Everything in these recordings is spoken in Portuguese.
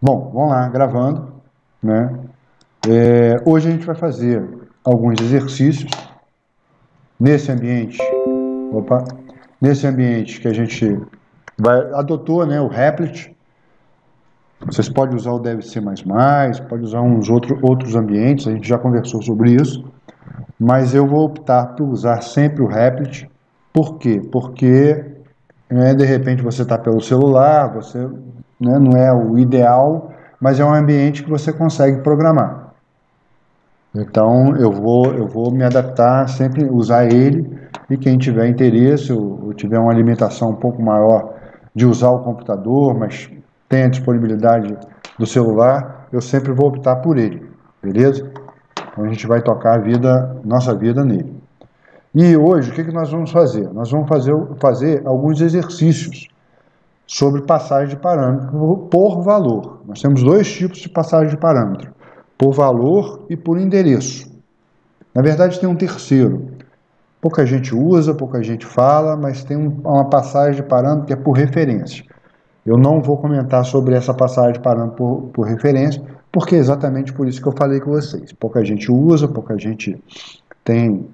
Bom, vamos lá, gravando, né? Hoje a gente vai fazer alguns exercícios nesse ambiente, nesse ambiente que a gente adotou, né, o Replit. Vocês podem usar o DevC++, pode usar uns outros ambientes, a gente já conversou sobre isso, mas eu vou optar por usar sempre o Replit. Por quê? Porque, de repente, você está pelo celular, você, né, não é o ideal, mas é um ambiente que você consegue programar. Então, eu vou me adaptar, sempre usar ele, e quem tiver interesse ou tiver uma limitação um pouco maior de usar o computador, mas tem a disponibilidade do celular, eu sempre vou optar por ele, beleza? Então, a gente vai tocar nossa vida nele. E hoje, o que nós vamos fazer? Nós vamos fazer alguns exercícios sobre passagem de parâmetro por valor. Nós temos dois tipos de passagem de parâmetro, por valor e por endereço. Na verdade, tem um terceiro. Pouca gente usa, pouca gente fala, mas tem uma passagem de parâmetro que é por referência. Eu não vou comentar sobre essa passagem de parâmetro por referência, porque é exatamente por isso que eu falei com vocês. Pouca gente usa, pouca gente tem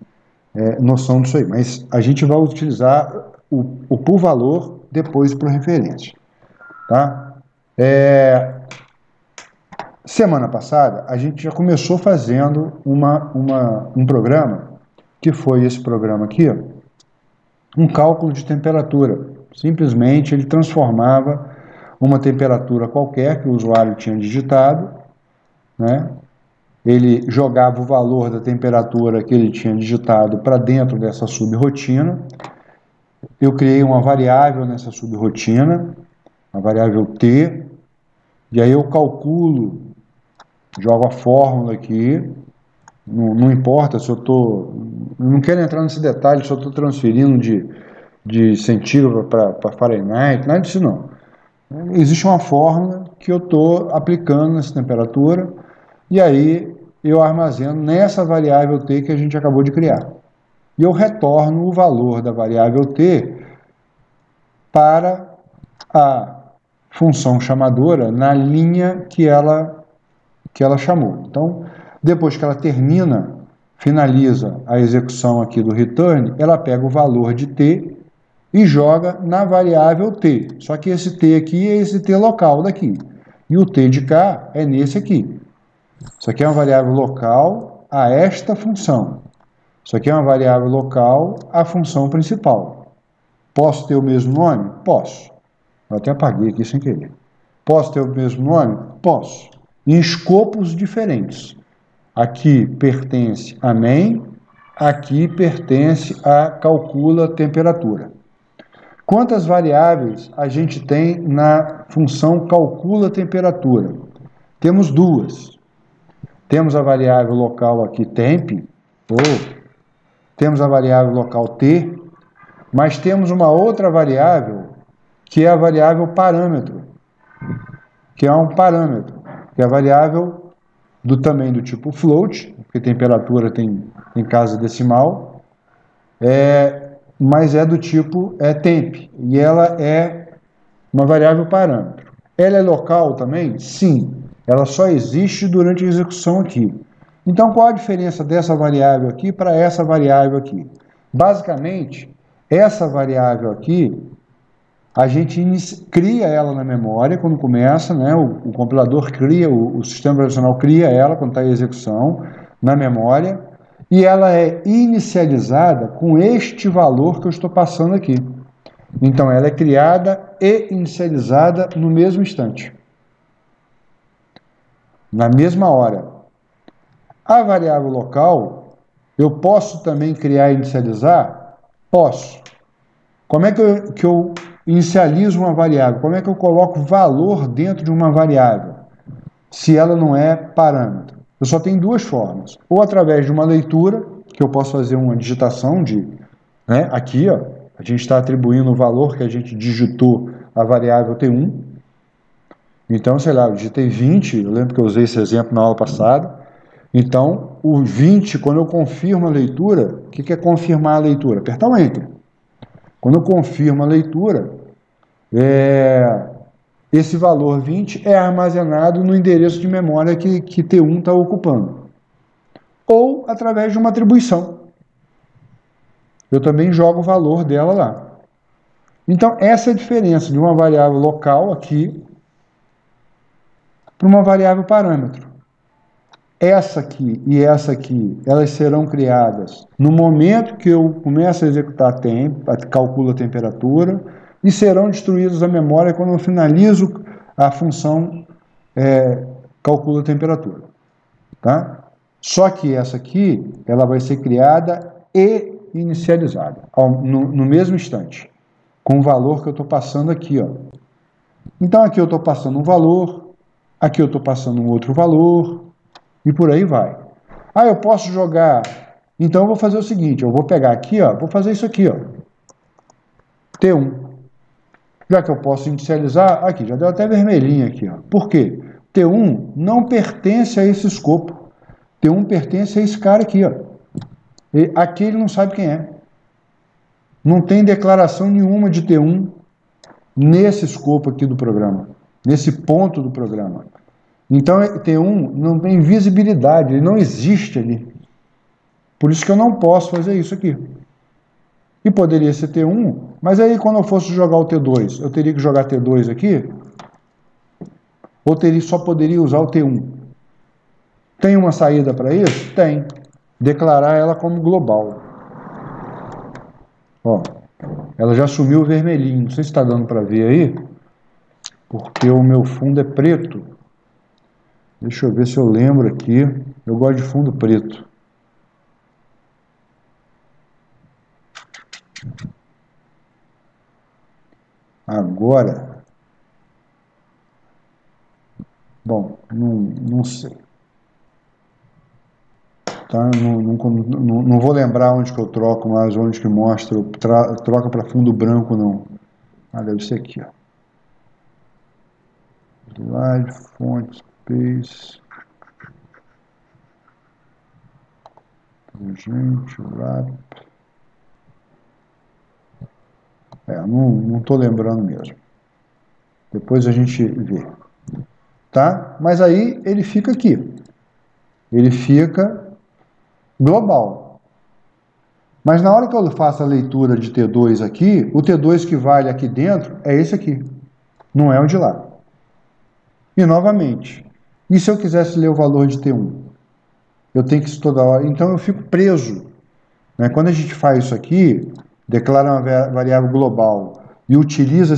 noção disso aí, mas a gente vai utilizar o por valor, depois por referência. Tá? Semana passada, a gente já começou fazendo um programa, que foi esse programa aqui, um cálculo de temperatura. Simplesmente ele transformava uma temperatura qualquer que o usuário tinha digitado, né? Ele jogava o valor da temperatura que ele tinha digitado para dentro dessa subrotina. Eu criei uma variável nessa subrotina, a variável T, e aí eu calculo, jogo a fórmula aqui, não importa se eu estou... Não quero entrar nesse detalhe se eu estou transferindo de centígrado para Fahrenheit, nada disso não. Existe uma fórmula que eu estou aplicando nessa temperatura, e aí eu armazeno nessa variável T que a gente acabou de criar. E eu retorno o valor da variável T para a função chamadora na linha que ela chamou. Então, depois que ela finaliza a execução aqui do return, ela pega o valor de T e joga na variável T. Só que esse T aqui é esse T local daqui. E o T de cá é nesse aqui. Isso aqui é uma variável local a esta função. Isso aqui é uma variável local à função principal. Posso ter o mesmo nome? Posso. Eu até apaguei aqui sem querer. Posso ter o mesmo nome? Posso. Em escopos diferentes. Aqui pertence a main, aqui pertence a calcula temperatura. Quantas variáveis a gente tem na função calcula temperatura? Temos duas. Temos a variável local aqui temp, temos a variável local t, mas temos uma outra variável que é a variável parâmetro, que é um parâmetro, que é a variável também do tipo float, porque temperatura tem casa decimal, mas é do tipo temp, e ela é uma variável parâmetro. Ela é local também? Sim. Ela só existe durante a execução aqui. Então, qual a diferença dessa variável aqui para essa variável aqui? Basicamente, essa variável aqui, a gente cria ela na memória quando começa, né? O compilador cria, o sistema operacional cria ela quando está em execução na memória, e ela é inicializada com este valor que eu estou passando aqui. Então, ela é criada e inicializada no mesmo instante. Na mesma hora. A variável local, eu posso também criar e inicializar? Posso. Como é que eu inicializo uma variável? Como é que eu coloco valor dentro de uma variável, se ela não é parâmetro? Eu só tenho duas formas. Ou através de uma leitura, que eu posso fazer uma digitação né, aqui, ó, a gente está atribuindo o valor que a gente digitou à variável T1. Então, sei lá, eu digitei 20, eu lembro que eu usei esse exemplo na aula passada. Então, o 20, quando eu confirmo a leitura, o que é confirmar a leitura? Apertar o Enter. Quando eu confirmo a leitura, esse valor 20 é armazenado no endereço de memória que T1 está ocupando. Ou através de uma atribuição. Eu também jogo o valor dela lá. Então, essa é a diferença de uma variável local aqui para uma variável parâmetro. Essa aqui e essa aqui, elas serão criadas no momento que eu começo a executar calculo a temperatura, e serão destruídas da memória quando eu finalizo a função calculo a temperatura. Tá? Só que essa aqui, ela vai ser criada e inicializada no mesmo instante, com o valor que eu estou passando aqui. Ó. Então, aqui eu estou passando um valor, aqui eu estou passando um outro valor, e por aí vai. Ah, eu posso jogar... Então, eu vou fazer o seguinte, eu vou pegar aqui, ó, vou fazer isso aqui, ó, T1. Já que eu posso inicializar, aqui, já deu até vermelhinho aqui, ó. Por quê? T1 não pertence a esse escopo. T1 pertence a esse cara aqui, ó. E aqui ele não sabe quem é. Não tem declaração nenhuma de T1 nesse escopo aqui do programa, nesse ponto do programa. Então, T1 não tem visibilidade, ele não existe ali. Por isso que eu não posso fazer isso aqui. E poderia ser T1, mas aí quando eu fosse jogar o T2, eu teria que jogar T2 aqui? Ou só poderia usar o T1? Tem uma saída para isso? Tem. Declarar ela como global. Ó, ela já sumiu o vermelhinho, não sei se está dando para ver aí, porque o meu fundo é preto. Deixa eu ver se eu lembro aqui. Eu gosto de fundo preto. Agora, bom, não sei. Tá? Não vou lembrar onde que eu troco mais, onde que mostra, troca para fundo branco, não. Ah, deve ser aqui, ó. Slide, font, space. Gente, wrap. Não estou lembrando mesmo. Depois a gente vê. Tá? Mas aí ele fica aqui. Ele fica global. Mas na hora que eu faço a leitura de T2 aqui, o T2 que vale aqui dentro é esse aqui. Não é o de lá. E novamente, e se eu quisesse ler o valor de T1? Eu tenho que isso toda hora. Então eu fico preso. Né? Quando a gente faz isso aqui, declara uma variável global e utiliza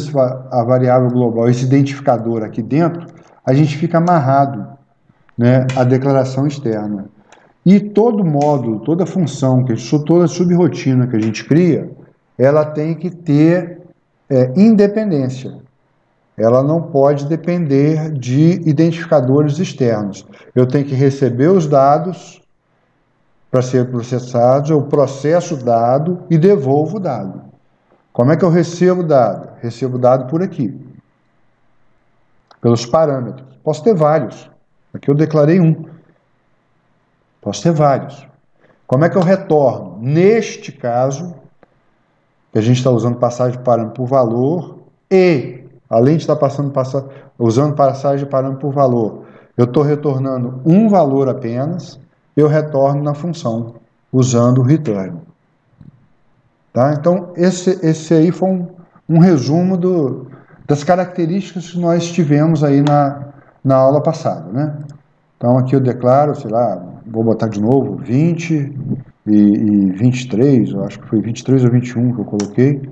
a variável global, esse identificador aqui dentro, a gente fica amarrado, né, à declaração externa. E todo módulo, toda função, toda subrotina que a gente cria, ela tem que ter independência. Ela não pode depender de identificadores externos. Eu tenho que receber os dados para ser processados, eu processo o dado e devolvo o dado. Como é que eu recebo o dado? Recebo o dado por aqui, pelos parâmetros. Posso ter vários. Aqui eu declarei um. Posso ter vários. Como é que eu retorno? Neste caso, que a gente está usando passagem de parâmetro por valor e, além de estar usando passagem de parâmetro por valor, eu estou retornando um valor apenas, eu retorno na função, usando o return. Tá? Então, esse aí foi um resumo das características que nós tivemos aí na aula passada, né? Então, aqui eu declaro, sei lá, vou botar de novo 20 e 23, eu acho que foi 23 ou 21 que eu coloquei,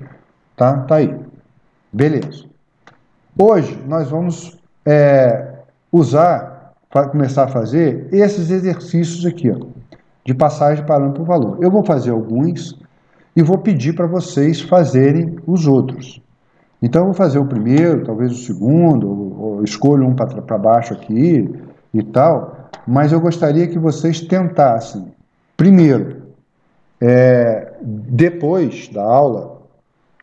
tá? Tá aí. Beleza. Hoje, nós vamos começar a fazer esses exercícios aqui, ó, de passagem de parâmetro por valor. Eu vou fazer alguns e vou pedir para vocês fazerem os outros. Então, eu vou fazer o primeiro, talvez o segundo, ou escolho um para baixo aqui e tal, mas eu gostaria que vocês tentassem, primeiro, depois da aula,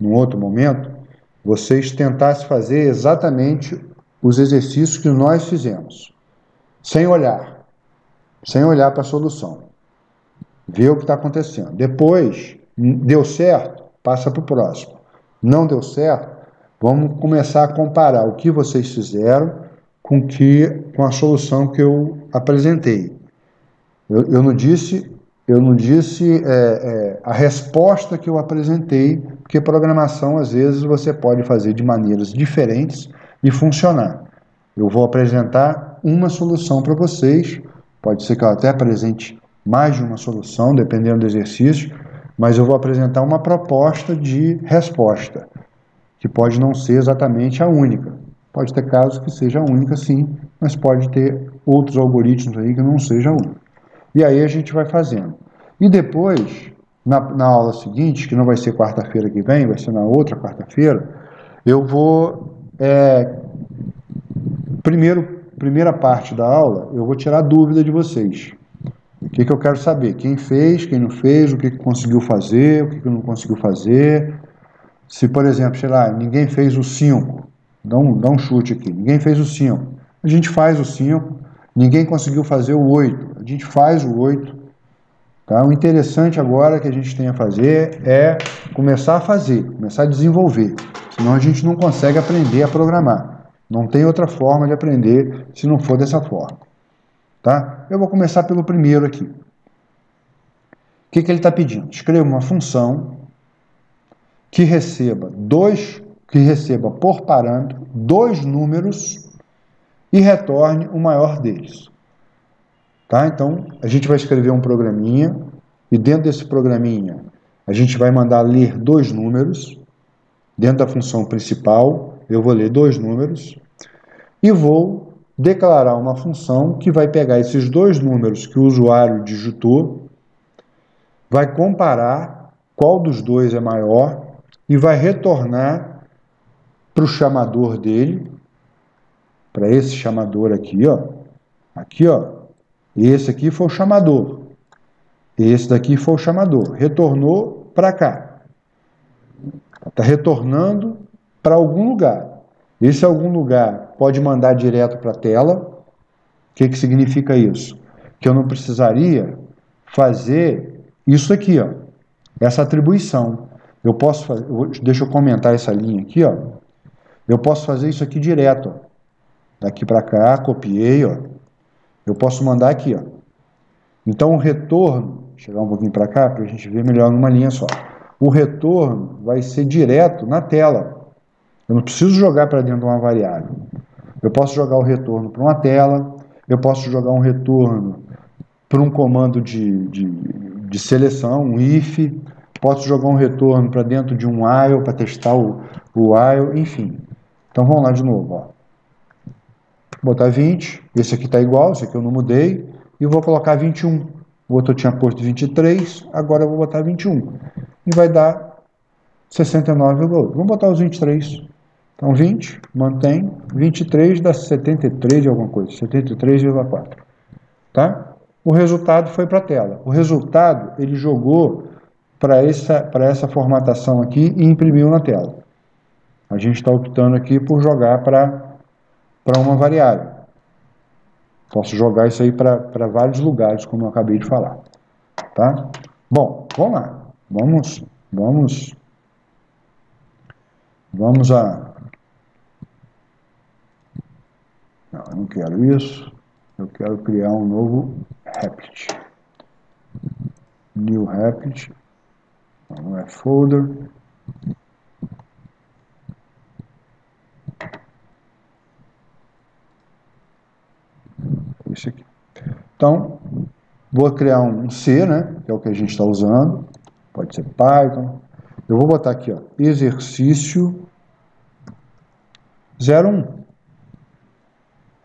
num outro momento, vocês tentassem fazer exatamente os exercícios que nós fizemos, sem olhar para a solução, ver o que está acontecendo. Depois, deu certo, passa para o próximo. Não deu certo, Vamos começar a comparar o que vocês fizeram com a solução que eu apresentei. Eu não disse a resposta que eu apresentei, porque programação, às vezes, você pode fazer de maneiras diferentes e funcionar. Eu vou apresentar uma solução para vocês, pode ser que eu até apresente mais de uma solução, dependendo do exercício, mas eu vou apresentar uma proposta de resposta, que pode não ser exatamente a única. Pode ter casos que seja a única, sim, mas pode ter outros algoritmos aí que não seja a única. E aí a gente vai fazendo. E depois, na aula seguinte, que não vai ser quarta-feira que vem, vai ser na outra quarta-feira, eu vou... primeira parte da aula, eu vou tirar dúvida de vocês. O que eu quero saber? Quem fez, quem não fez, o que conseguiu fazer, o que não conseguiu fazer. Se, por exemplo, sei lá, ninguém fez o 5, dá um chute aqui, ninguém fez o 5, a gente faz o 5, ninguém conseguiu fazer o 8, a gente faz o 8. Tá? O interessante agora que a gente tem a fazer é começar a fazer, começar a desenvolver, senão a gente não consegue aprender a programar. Não tem outra forma de aprender se não for dessa forma. Tá? Eu vou começar pelo primeiro aqui. O que ele está pedindo? Escreva uma função que receba por parâmetro 2 números e retorne o maior deles. Tá? Então, a gente vai escrever um programinha, e dentro desse programinha, a gente vai mandar ler 2 números. Dentro da função principal, eu vou ler 2 números, e vou declarar uma função que vai pegar esses 2 números que o usuário digitou, vai comparar qual dos dois é maior, e vai retornar para o chamador dele, para esse chamador aqui, esse aqui foi o chamador, esse daqui foi o chamador, retornou para cá, está retornando para algum lugar. Esse algum lugar pode mandar direto para a tela. O que significa isso? Que eu não precisaria fazer isso aqui, essa atribuição. Eu posso fazer, deixa eu comentar essa linha aqui, eu posso fazer isso aqui direto, daqui para cá, copiei, eu posso mandar aqui, Então o retorno, chegar um pouquinho para cá para a gente ver melhor numa linha só. O retorno vai ser direto na tela. Eu não preciso jogar para dentro de uma variável. Eu posso jogar o retorno para uma tela, eu posso jogar um retorno para um comando de seleção, um if, posso jogar um retorno para dentro de um while, para testar o while, enfim. Então vamos lá de novo. Vou botar 20, esse aqui está igual, esse aqui eu não mudei, e vou colocar 21. O outro eu tinha posto 23, agora eu vou botar 21. E vai dar 69,8. Vamos botar os 23. Então 20, mantém, 23 dá 73 e alguma coisa, 73,4. Tá? O resultado foi para a tela. O resultado ele jogou para essa formatação aqui e imprimiu na tela. A gente está optando aqui por jogar para uma variável. Posso jogar isso aí para vários lugares, como eu acabei de falar. Tá? Bom, vamos lá. Vamos a... Não, eu não quero isso. Eu quero criar um novo Replit. New Replit. Não é folder. Esse aqui. Então, vou criar um C, né? Que é o que a gente está usando. Pode ser Python. Eu vou botar aqui, exercício 01.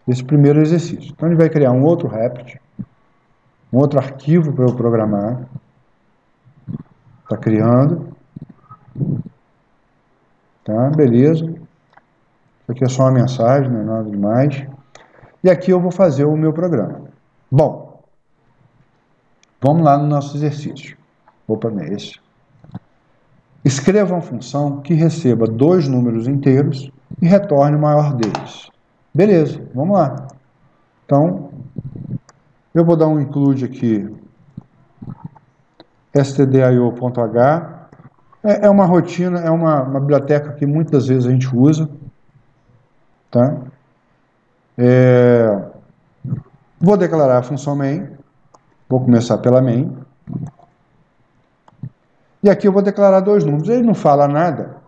Esse primeiro exercício. Então, ele vai criar um outro Replit, um outro arquivo para eu programar. Está criando. Tá, beleza. Isso aqui é só uma mensagem, não é nada demais. E aqui eu vou fazer o meu programa. Bom, vamos lá no nosso exercício. Opa, não é esse. Escreva uma função que receba 2 números inteiros e retorne o maior deles. Beleza, vamos lá. Então, eu vou dar include aqui stdio.h É uma rotina, é uma biblioteca que muitas vezes a gente usa, tá? Vou declarar a função main, vou começar pela main, e aqui eu vou declarar dois números. Ele não fala nada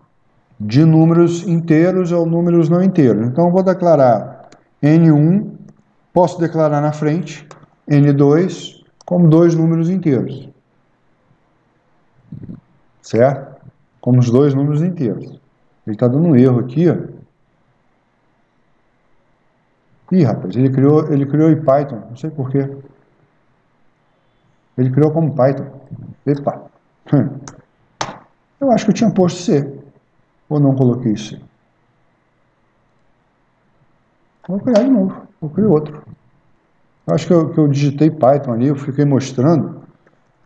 de números inteiros ou números não inteiros. Então eu vou declarar N1, posso declarar na frente N2 como dois números inteiros. Certo? Como os dois números inteiros. Ele está dando um erro aqui, ó. Ih, rapaz, ele criou em Python, não sei porquê. Ele criou como Python. Epa. Eu acho que eu tinha posto C. Ou não coloquei C. Vou criar de novo. Vou criar outro. Eu acho que eu digitei Python ali, eu fiquei mostrando,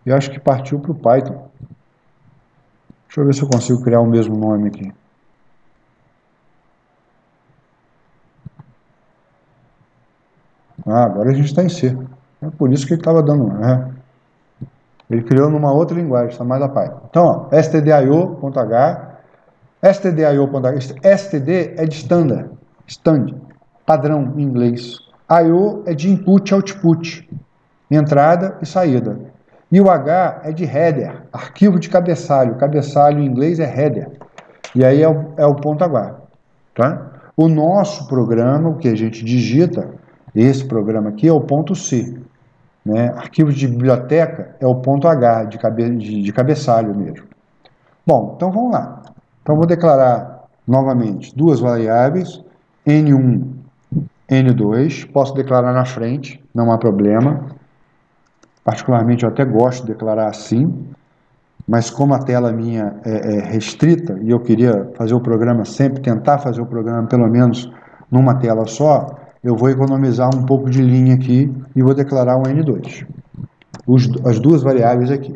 e acho que partiu para o Python. Deixa eu ver se eu consigo criar o mesmo nome aqui. Ah, agora a gente está em C. É por isso que ele estava dando. Ele criou numa outra linguagem, chamada Python. Então, ó, stdio.h, std é de standard, padrão em inglês. I/O é de input e output, entrada e saída. E o H é de header, arquivo de cabeçalho. Cabeçalho em inglês é header. E aí é o ponto H. Tá? O nosso programa, o que a gente digita, esse programa aqui é o ponto C. Né? Arquivo de biblioteca é o ponto H, de cabeçalho mesmo. Bom, então vamos lá. Então vou declarar novamente duas variáveis, N1, N2, posso declarar na frente, não há problema. Particularmente eu até gosto de declarar assim, mas como a tela minha é restrita e eu queria fazer o programa sempre, tentar fazer o programa pelo menos numa tela só, eu vou economizar um pouco de linha aqui e vou declarar um N2. As duas variáveis aqui.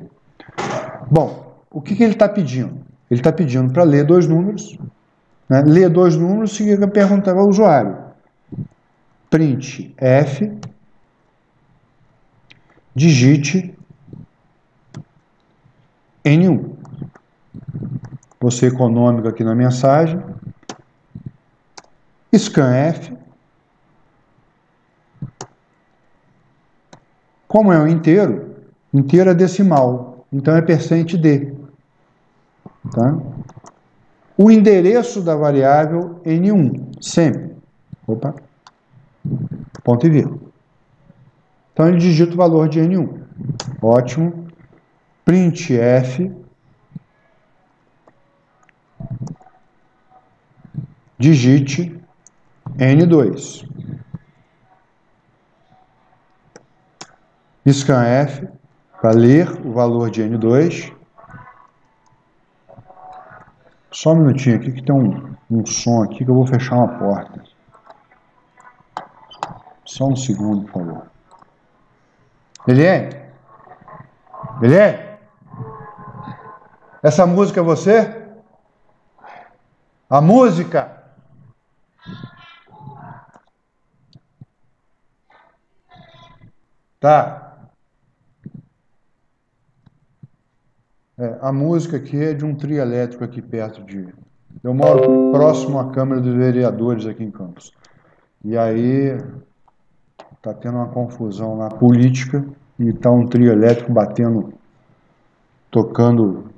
Bom, o que ele está pedindo? Ele está pedindo para ler dois números. Né? Ler dois números significa perguntar ao usuário. Print F, digite N1. Vou ser econômico aqui na mensagem. Scanf. Como é um inteiro é decimal, então é percent D. Tá? O endereço da variável N1, sempre. Opa. Ponto e vírgula. Então ele digita o valor de N1. Ótimo. Printf, digite N2. Scanf, para ler o valor de N2. Só um minutinho aqui que tem um som aqui que eu vou fechar uma porta. Só um segundo, por favor. Eliane? Eliane? Essa música é você? A música? Tá. A música aqui é de um trio elétrico aqui perto de... Eu moro próximo à Câmara dos Vereadores aqui em Campos. E aí tá tendo uma confusão na política e tá um trio elétrico batendo, tocando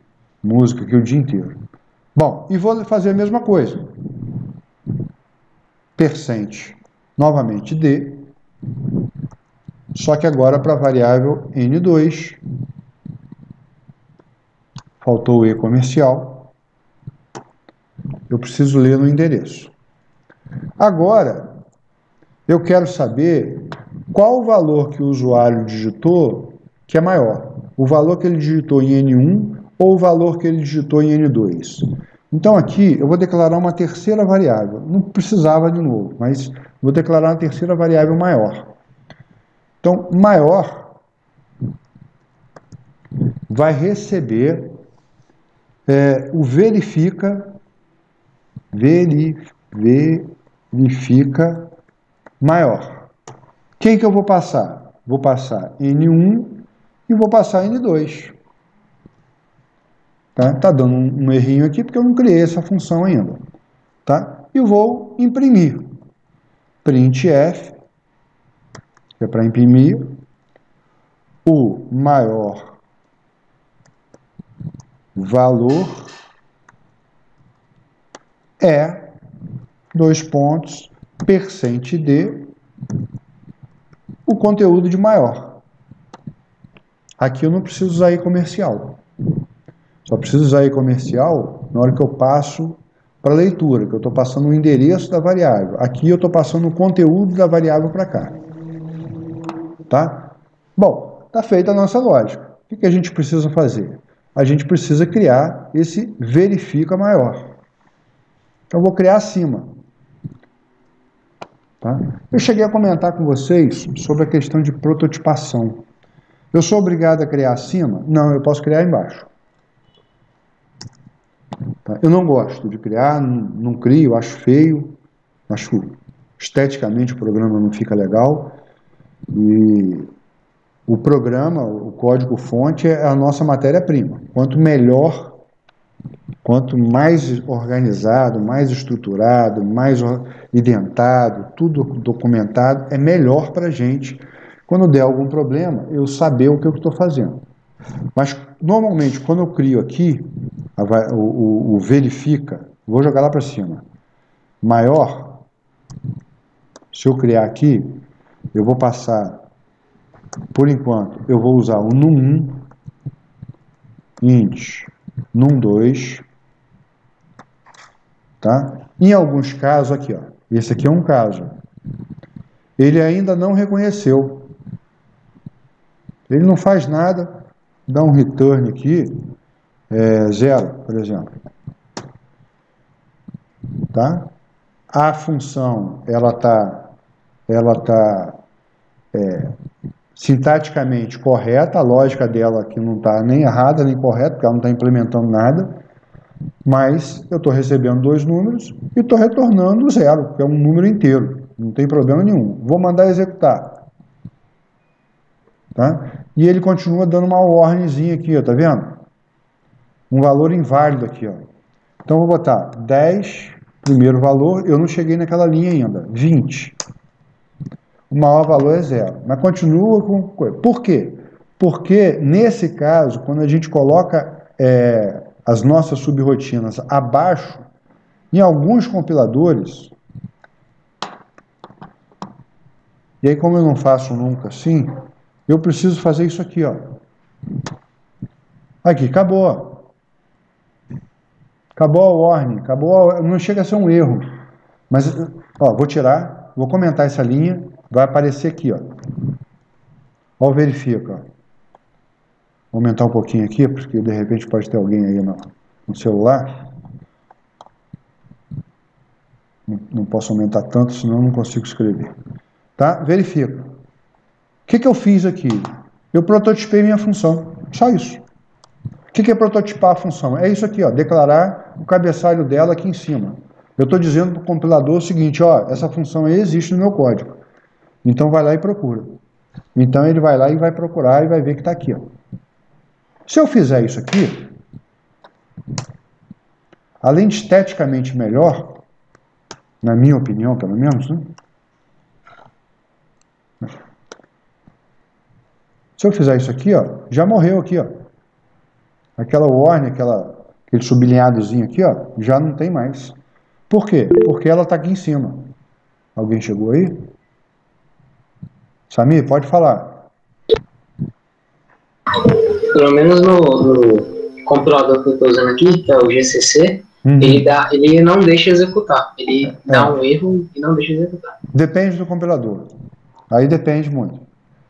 música aqui o dia inteiro. Bom, e vou fazer a mesma coisa. Percent, novamente D, só que agora para a variável N2, faltou o E comercial, eu preciso ler no endereço. Agora, eu quero saber qual o valor que o usuário digitou que é maior. O valor que ele digitou em N1 ou o valor que ele digitou em N2. Então aqui eu vou declarar uma terceira variável. Não precisava de novo, mas vou declarar uma terceira variável maior. Então, maior vai receber o verifica maior. Quem que eu vou passar? Vou passar N1 e vou passar N2. Tá? Tá dando um errinho aqui porque eu não criei essa função ainda. Tá? E vou imprimir. Printf, que é para imprimir, o maior valor é, dois pontos, %d, o conteúdo de maior. Aqui eu não preciso usar i comercial. Só preciso usar i comercial na hora que eu passo para a leitura, que eu estou passando o endereço da variável. Aqui eu estou passando o conteúdo da variável para cá. Tá? Bom, está feita a nossa lógica. O que a gente precisa fazer? A gente precisa criar esse verifica maior. Então, eu vou criar acima. Tá? Eu cheguei a comentar com vocês sobre a questão de prototipação. Eu sou obrigado a criar acima? Não, eu posso criar embaixo. Tá? Eu não gosto de criar, não crio, acho feio, acho esteticamente o programa não fica legal. E o programa, o código-fonte é a nossa matéria-prima. Quanto melhor, quanto mais organizado, mais estruturado, mais identado, tudo documentado, é melhor para a gente, quando der algum problema, eu saber o que eu estou fazendo. Mas, normalmente, quando eu crio aqui, o verifica, vou jogar lá para cima, maior, se eu criar aqui, eu vou passar, por enquanto, eu vou usar o num1, int, num2, tá? Em alguns casos, aqui, ó, esse aqui é um caso, ele ainda não reconheceu, ele não faz nada, dá um return aqui, 0, por exemplo, tá? A função, ela tá sintaticamente correta, a lógica dela aqui não está nem errada, nem correta, porque ela não está implementando nada, mas eu estou recebendo dois números e estou retornando 0, que é um número inteiro, não tem problema nenhum. Vou mandar executar. Tá? E ele continua dando uma warningzinha aqui, ó, tá vendo? Um valor inválido aqui, ó. Então, eu vou botar 10, primeiro valor, eu não cheguei naquela linha ainda, 20. O maior valor é 0, mas continua com coisa. Por quê? Porque, nesse caso, quando a gente coloca as nossas subrotinas abaixo, em alguns compiladores, e aí como eu não faço nunca assim, eu preciso fazer isso aqui, ó. Aqui, acabou. Acabou a warning, acabou, não chega a ser um erro. Mas, ó, vou tirar, vou comentar essa linha, vai aparecer aqui, ó. Ó, verifica, ó. Vou aumentar um pouquinho aqui, porque de repente pode ter alguém aí no celular. Não posso aumentar tanto, senão eu não consigo escrever. Tá? Verifica. O que eu fiz aqui? Eu prototipei minha função. Só isso. O que é prototipar a função? É isso aqui, ó, declarar o cabeçalho dela aqui em cima. Eu estou dizendo para o compilador o seguinte, ó, essa função aí existe no meu código. Então vai lá e procura. Então ele vai lá e vai procurar e vai ver que está aqui, ó. Se eu fizer isso aqui, além de esteticamente melhor, na minha opinião, pelo menos, né? Se eu fizer isso aqui, ó, já morreu aqui, ó. Aquela warning, aquele sublinhadozinho aqui, ó, já não tem mais. Por quê? Porque ela está aqui em cima. Alguém chegou aí? Samir, pode falar. Pelo menos no compilador que eu estou usando aqui, que é o GCC, ele não deixa executar. Ele dá um erro e não deixa executar. Depende do compilador. Aí depende muito.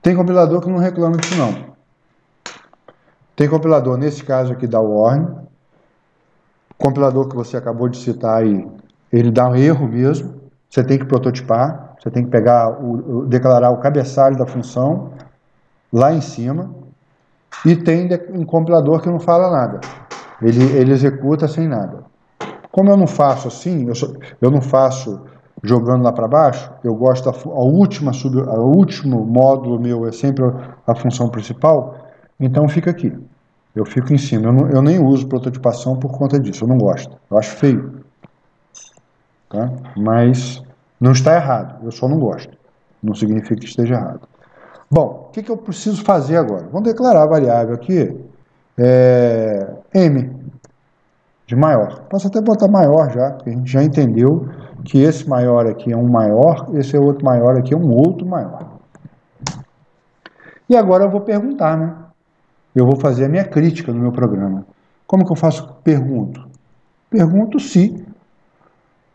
Tem compilador que não reclama disso, não. Tem compilador, nesse caso aqui, da warning. O compilador que você acabou de citar aí, ele dá um erro mesmo. Você tem que prototipar, você tem que pegar, declarar o cabeçalho da função lá em cima. E tem um compilador que não fala nada. Ele executa sem nada. Como eu não faço assim, eu não faço jogando lá para baixo, eu gosto o último módulo meu é sempre a função principal, então fica aqui. Eu fico em cima. Eu nem uso prototipação por conta disso. Eu não gosto. Eu acho feio. Tá? Mas não está errado. Eu só não gosto. Não significa que esteja errado. Bom, o que eu preciso fazer agora? Vamos declarar a variável aqui. M de maior. Posso até botar maior já, porque a gente já entendeu que esse maior aqui é um maior, esse outro maior aqui é um outro maior. E agora eu vou perguntar, né? Eu vou fazer a minha crítica no meu programa. Como que eu faço pergunto? Pergunto se.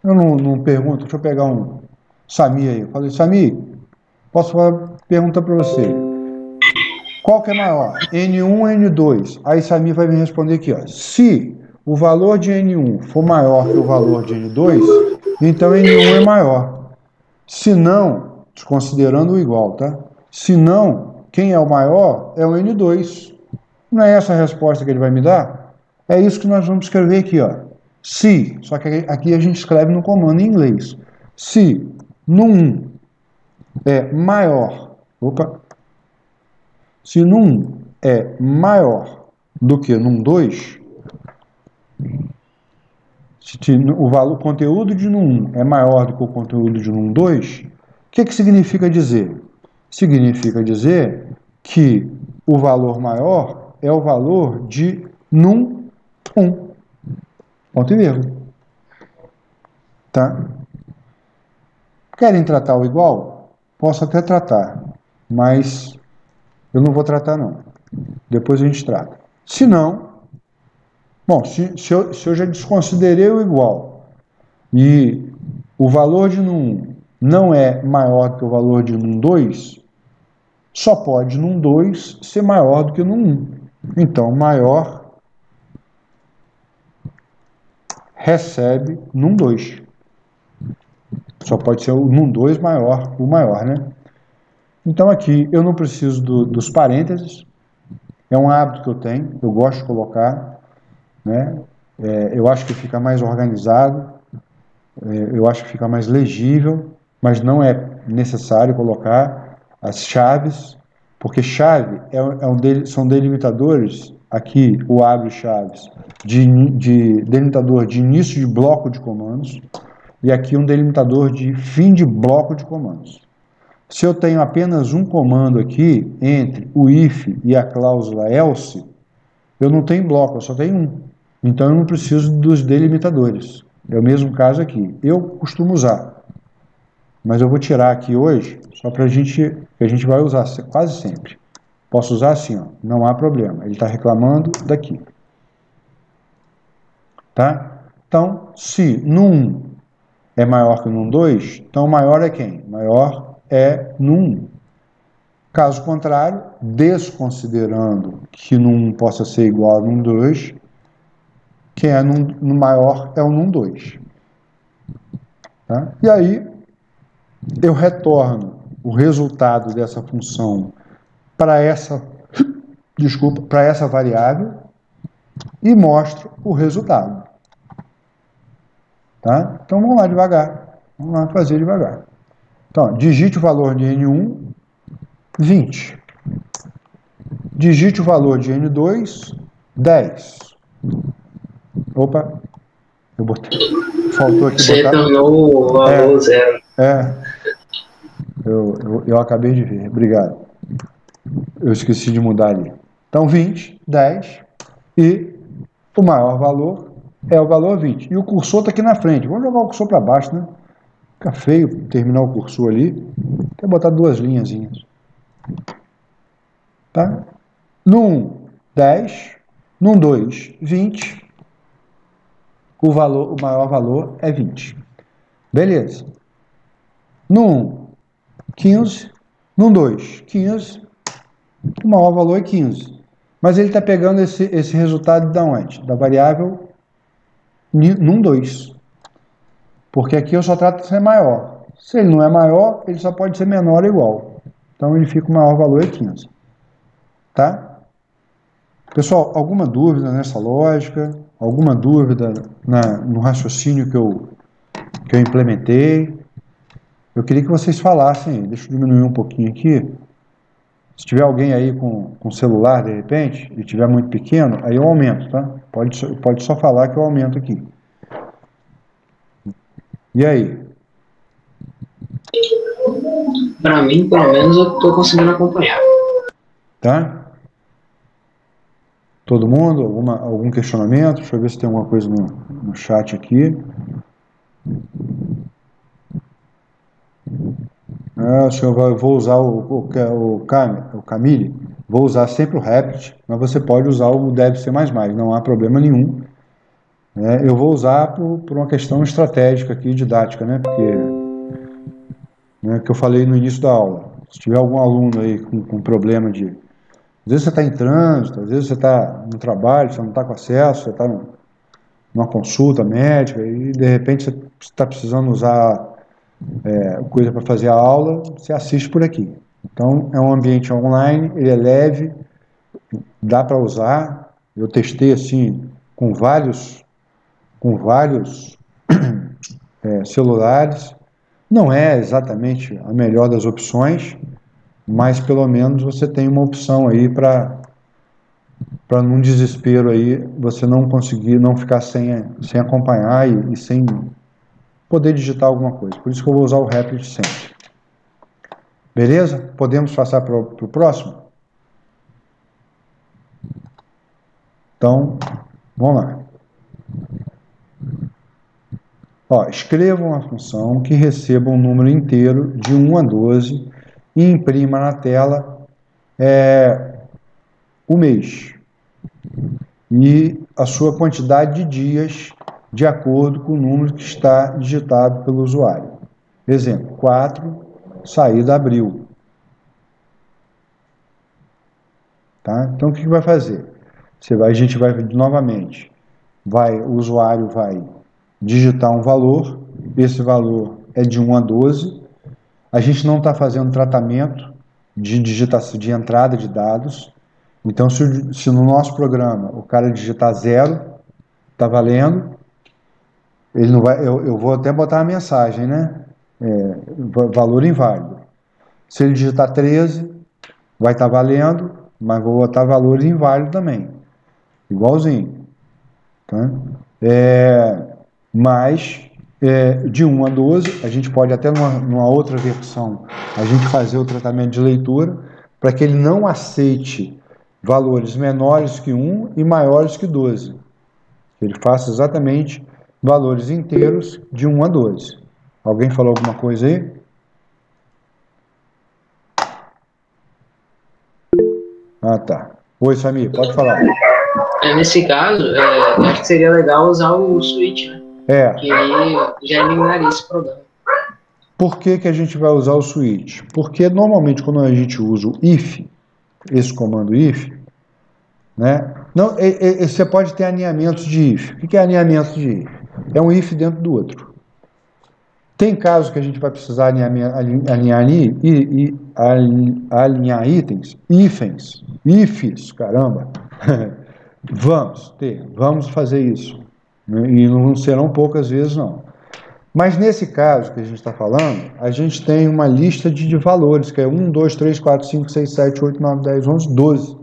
Eu não pergunto, deixa eu pegar um Sami aí. Eu falei, Sami, posso perguntar para você. Qual que é maior? N1 ou N2? Aí Sami vai me responder aqui, ó. Se o valor de N1 for maior que o valor de N2, então N1 é maior. Se não, desconsiderando o igual, tá? Se não, quem é o maior é o N2. Não é essa a resposta que ele vai me dar? É isso que nós vamos escrever aqui, ó. Se, só que aqui a gente escreve no comando em inglês. Se no 1 é maior, se no 1 é maior do que no 2, se o conteúdo de no 1 é maior do que o conteúdo de no 2, o que significa dizer? Significa dizer que o valor maior é o valor de num 1. Ponto e vírgula. Tá? Querem tratar o igual? Posso até tratar, mas eu não vou tratar não. Depois a gente trata. Se não, bom, se eu já desconsiderei o igual e o valor de num 1 não é maior do que o valor de num 2, só pode num 2 ser maior do que num 1. Então, maior recebe num 2. Só pode ser o num 2 maior, o maior, né? Então aqui eu não preciso dos parênteses, é um hábito que eu tenho, eu gosto de colocar, né? Eu acho que fica mais organizado, eu acho que fica mais legível, mas não é necessário colocar as chaves, porque chave são delimitadores, aqui o abre chaves, de delimitador de início de bloco de comandos, e aqui um delimitador de fim de bloco de comandos. Se eu tenho apenas um comando aqui, entre o if e a cláusula else, eu não tenho bloco, eu só tenho um. Então eu não preciso dos delimitadores. É o mesmo caso aqui. Eu costumo usar, mas eu vou tirar aqui hoje, só para a gente vai usar quase sempre. Posso usar assim, ó, não há problema. Ele está reclamando daqui. Tá? Então, se num é maior que num 2, então maior é quem? Maior é num 1. Caso contrário, desconsiderando que num possa ser igual a num 2, quem é no maior é o num 2. Tá? E aí, eu retorno o resultado dessa função para essa variável e mostro o resultado. Tá? Então vamos lá devagar. Vamos lá fazer devagar. Então, digite o valor de N1, 20. Digite o valor de N2, 10. Opa, eu botei. Faltou aqui Você botar. tornou o valor zero. Eu acabei de ver, obrigado. Eu esqueci de mudar ali. Então, 20, 10 e o maior valor é o valor 20. E o cursor está aqui na frente. Vamos jogar o cursor para baixo, né? Fica feio terminar o cursor ali. Tem que botar duas linhazinhas. Tá? No 1, 10. No 2, 20. O maior valor é 20. Beleza. No 1, 15. No 2, 15. O maior valor é 15. Mas ele está pegando esse resultado da onde? Da variável num 2. Porque aqui eu só trato de ser maior. Se ele não é maior, ele só pode ser menor ou igual. Então ele fica o maior valor é 15. Tá? Pessoal, alguma dúvida nessa lógica? Alguma dúvida no raciocínio que eu implementei? Eu queria que vocês falassem. Deixa eu diminuir um pouquinho aqui. Se tiver alguém aí com celular, de repente, e tiver muito pequeno, aí eu aumento, tá? Pode só falar que eu aumento aqui. E aí? Para mim, pelo menos, eu estou conseguindo acompanhar. Tá? Todo mundo? Algum questionamento? Deixa eu ver se tem alguma coisa no chat aqui. Eu vou usar o Camille, vou usar sempre o Replit, mas você pode usar o DevC++, não há problema nenhum. Eu vou usar por uma questão estratégica aqui, didática, né? Porque, que eu falei no início da aula, se tiver algum aluno aí com problema de... Às vezes você está em trânsito, às vezes você está no trabalho, você não está com acesso, você está numa consulta médica e de repente você está precisando usar coisa para fazer a aula, você assiste por aqui. Então é um ambiente online, ele é leve, dá para usar. Eu testei assim com vários celulares. Não é exatamente a melhor das opções, mas pelo menos você tem uma opção aí para num desespero aí você não conseguir, não ficar sem acompanhar e sem poder digitar alguma coisa. Por isso que eu vou usar o Replit sempre. Beleza? Podemos passar para o próximo? Então, vamos lá. Escreva uma função que receba um número inteiro de 1 a 12 e imprima na tela o mês e a sua quantidade de dias de acordo com o número que está digitado pelo usuário. Exemplo, 4, saída abril. Tá? Então, o que vai fazer? A gente vai, novamente, o usuário vai digitar um valor, esse valor é de 1 a 12, a gente não está fazendo tratamento de digitação, de entrada de dados, então se no nosso programa o cara digitar 0, está valendo, ele não vai, eu vou até botar uma mensagem, né? Valor inválido. Se ele digitar 13, vai estar valendo, mas vou botar valor inválido também, igualzinho. Tá? Mas de 1 a 12, a gente pode até numa outra versão, a gente fazer o tratamento de leitura para que ele não aceite valores menores que 1 e maiores que 12. Ele faça exatamente valores inteiros de 1 a 12. Alguém falou alguma coisa aí? Ah, tá. Oi, Samir, pode falar. Nesse caso, eu acho que seria legal usar o switch, né? Que aí já eliminaria esse problema. Por que a gente vai usar o switch? Porque normalmente quando a gente usa o if, esse comando if, né? Não, você pode ter alinhamentos de if. O que é alinhamento de if? É um if dentro do outro. Tem casos que a gente vai precisar alinhar itens, ifs, caramba. Vamos fazer isso. E não serão poucas vezes, não. Mas nesse caso que a gente está falando, a gente tem uma lista de valores, que é 1, 2, 3, 4, 5, 6, 7, 8, 9, 10, 11, 12.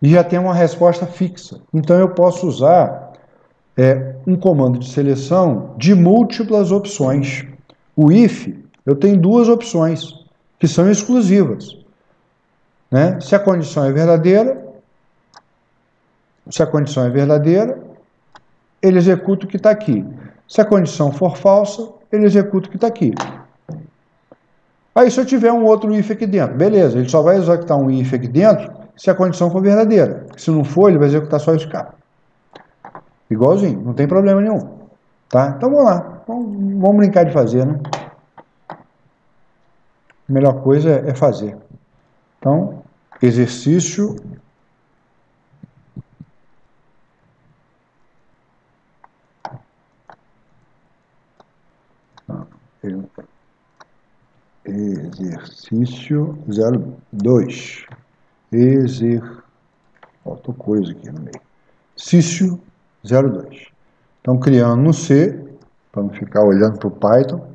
E já tem uma resposta fixa. Então eu posso usar um comando de seleção de múltiplas opções. O if, eu tenho duas opções, que são exclusivas. Né? Se a condição é verdadeira, ele executa o que está aqui. Se a condição for falsa, ele executa o que está aqui. Aí se eu tiver um outro if aqui dentro, beleza, ele só vai executar um if aqui dentro se a condição for verdadeira. Se não for, ele vai executar só esse cara. Igualzinho, não tem problema nenhum. Tá? Então vamos lá, vamos brincar de fazer, né? A melhor coisa é fazer. Então, exercício... Exercício 02. Faltou coisa aqui no meio. Exercício 02. Então, criando no C, para não ficar olhando para o Python,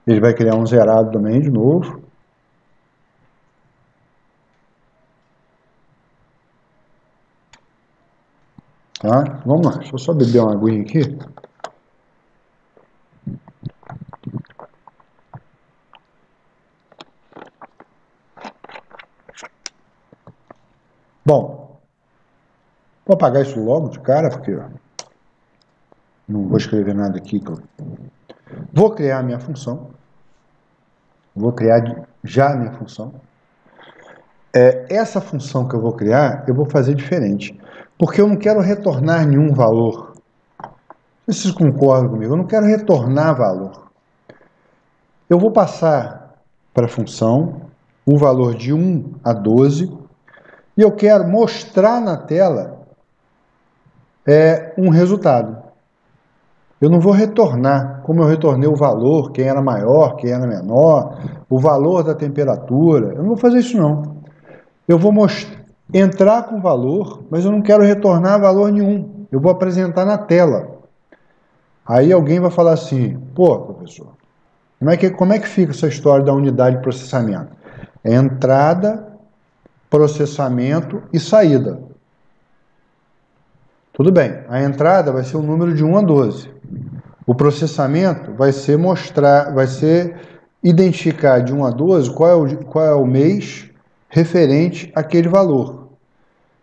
ele vai criar um zerado também, de novo. Tá? Vamos lá, deixa eu só beber uma aguinha aqui. Bom, vou apagar isso logo de cara, porque ó, não vou escrever nada aqui. Vou criar a minha função. Vou criar já a minha função. Essa função que eu vou criar, eu vou fazer diferente. Porque eu não quero retornar nenhum valor. Vocês concordam comigo? Eu não quero retornar valor. Eu vou passar para a função o valor de 1 a 12 e eu quero mostrar na tela um resultado. Eu não vou retornar, como eu retornei o valor, quem era maior, quem era menor, o valor da temperatura. Eu não vou fazer isso não. Eu vou entrar com valor, mas eu não quero retornar valor nenhum. Eu vou apresentar na tela. Aí alguém vai falar assim, pô, professor, como é que fica essa história da unidade de processamento? É entrada, processamento e saída. Tudo bem, a entrada vai ser o número de 1 a 12. O processamento vai ser identificar de 1 a 12 qual é o mês referente àquele valor.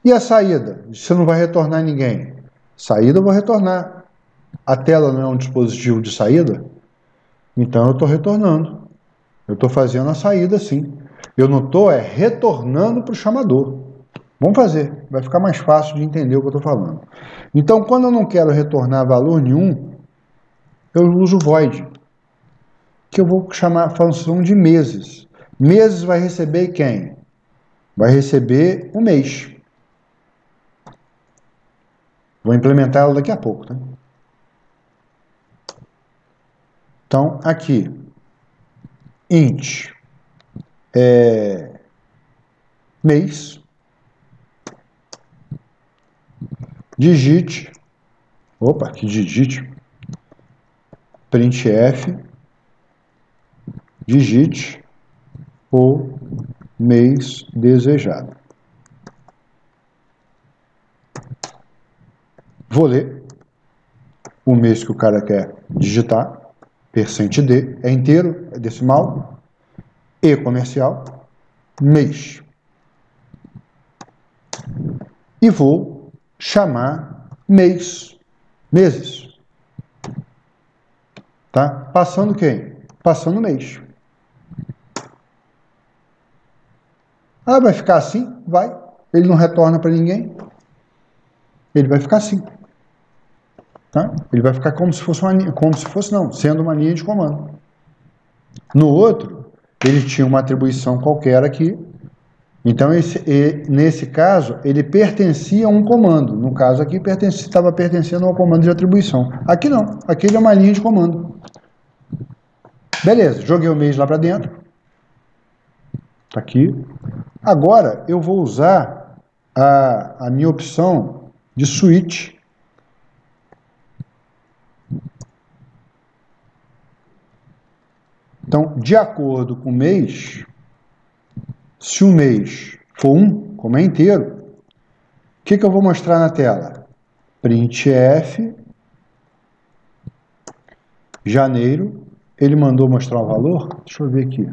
E a saída? Você não vai retornar ninguém. Saída eu vou retornar. A tela não é um dispositivo de saída? Então eu estou retornando. Eu estou fazendo a saída sim. Eu não estou retornando para o chamador. Vamos fazer, vai ficar mais fácil de entender o que eu estou falando. Então, quando eu não quero retornar valor nenhum, eu uso void, que eu vou chamar a função de meses. Meses vai receber quem? Vai receber o mês. Vou implementar ela daqui a pouco, tá? Então, aqui, int mês, digite, printf, digite o mês desejado. Vou ler o mês que o cara quer digitar, %d, é inteiro, é decimal, e comercial, mês. E vou chamar mês, meses. Tá? Passando quem? Passando mês. Ah, vai ficar assim? Vai. Ele não retorna para ninguém. Ele vai ficar assim. Tá? Ele vai ficar como se fosse sendo uma linha de comando. No outro, ele tinha uma atribuição qualquer aqui. Então, nesse caso, ele pertencia a um comando. No caso aqui, estava pertencendo ao comando de atribuição. Aqui não. Aqui ele é uma linha de comando. Beleza, joguei o mês lá para dentro. Está aqui. Agora, eu vou usar a minha opção de switch. Então, de acordo com o mês, se o mês for 1, como é inteiro, o que eu vou mostrar na tela? Printf, janeiro, ele mandou mostrar o valor? Deixa eu ver aqui.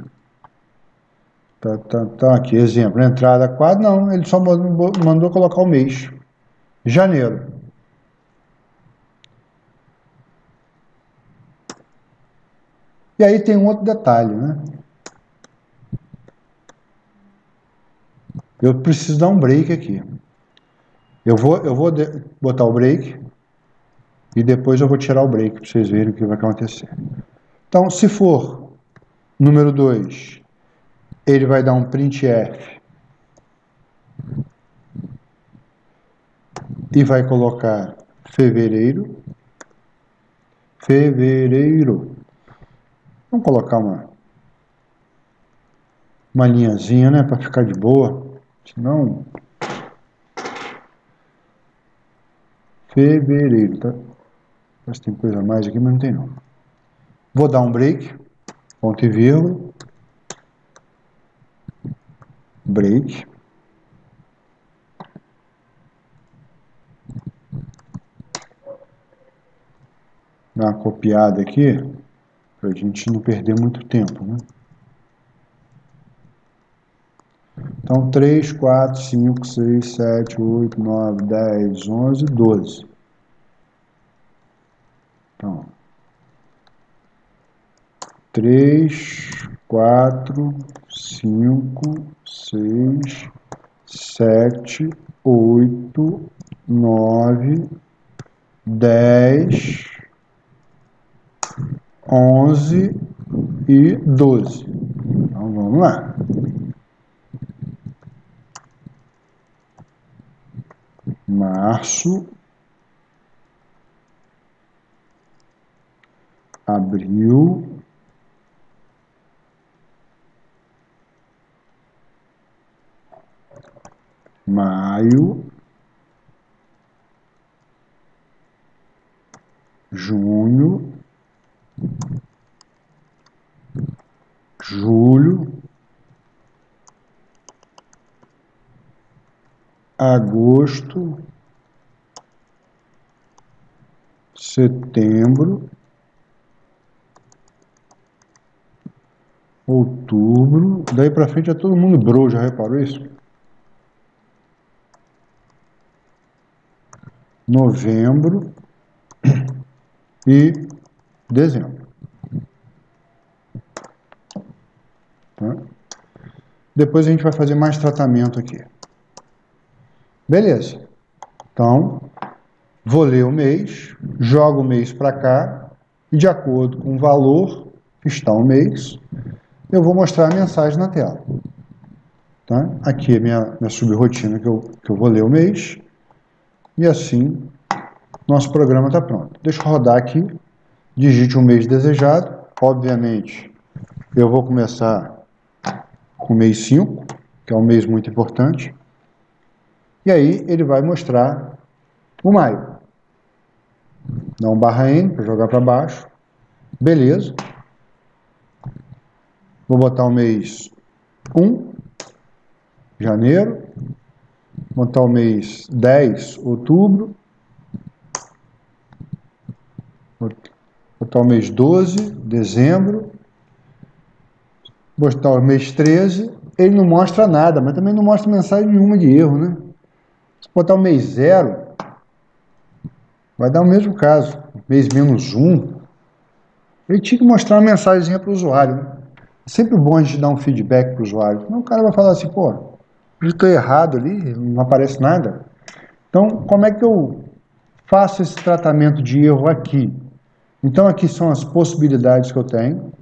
Tá aqui, exemplo, entrada 4, não, ele só mandou colocar o mês. Janeiro. E aí tem um outro detalhe, né? Eu preciso dar um break aqui. Eu vou botar o break e depois eu vou tirar o break para vocês verem o que vai acontecer. Então, se for número 2, ele vai dar um printf e vai colocar fevereiro. Vamos colocar uma linhazinha, né, para ficar de boa. Senão, fevereiro, tá? Parece que tem coisa a mais aqui, mas não tem não. Vou dar um break, ponto e vírgula, break. dar uma copiada aqui, para a gente não perder muito tempo, né? Então, 3, 4, 5, 6, 7, 8, 9, 10, 11, 12. Então, 3, 4, 5, 6, 7, 8, 9, 10, 11 e 12. Então, vamos lá. Março, abril, maio, junho, julho, agosto, setembro, outubro, daí para frente é todo mundo bro, já reparou isso? Novembro e dezembro. Tá? Depois a gente vai fazer mais tratamento aqui. Beleza. Então, vou ler o mês, jogo o mês para cá, e de acordo com o valor que está o mês, eu vou mostrar a mensagem na tela. Tá? Aqui é minha subrotina que eu vou ler o mês, e assim nosso programa está pronto. Deixa eu rodar aqui, digite o mês desejado, obviamente eu vou começar com o mês 5, que é um mês muito importante, e aí ele vai mostrar o maio. Dá um barra N para jogar para baixo, beleza. Vou botar o mês 1, janeiro, botar o mês 10, outubro, botar o mês 12, dezembro, botar o mês 13, ele não mostra nada, mas também não mostra mensagem nenhuma de erro, né? Se botar o mês 0, vai dar o mesmo caso, mês menos 1, ele tinha que mostrar uma mensagenzinha para o usuário, né? É sempre bom a gente dar um feedback para o usuário, senão o cara vai falar assim, pô, eu estou errado ali, não aparece nada. Então, como é que eu faço esse tratamento de erro aqui? Então, aqui são as possibilidades que eu tenho,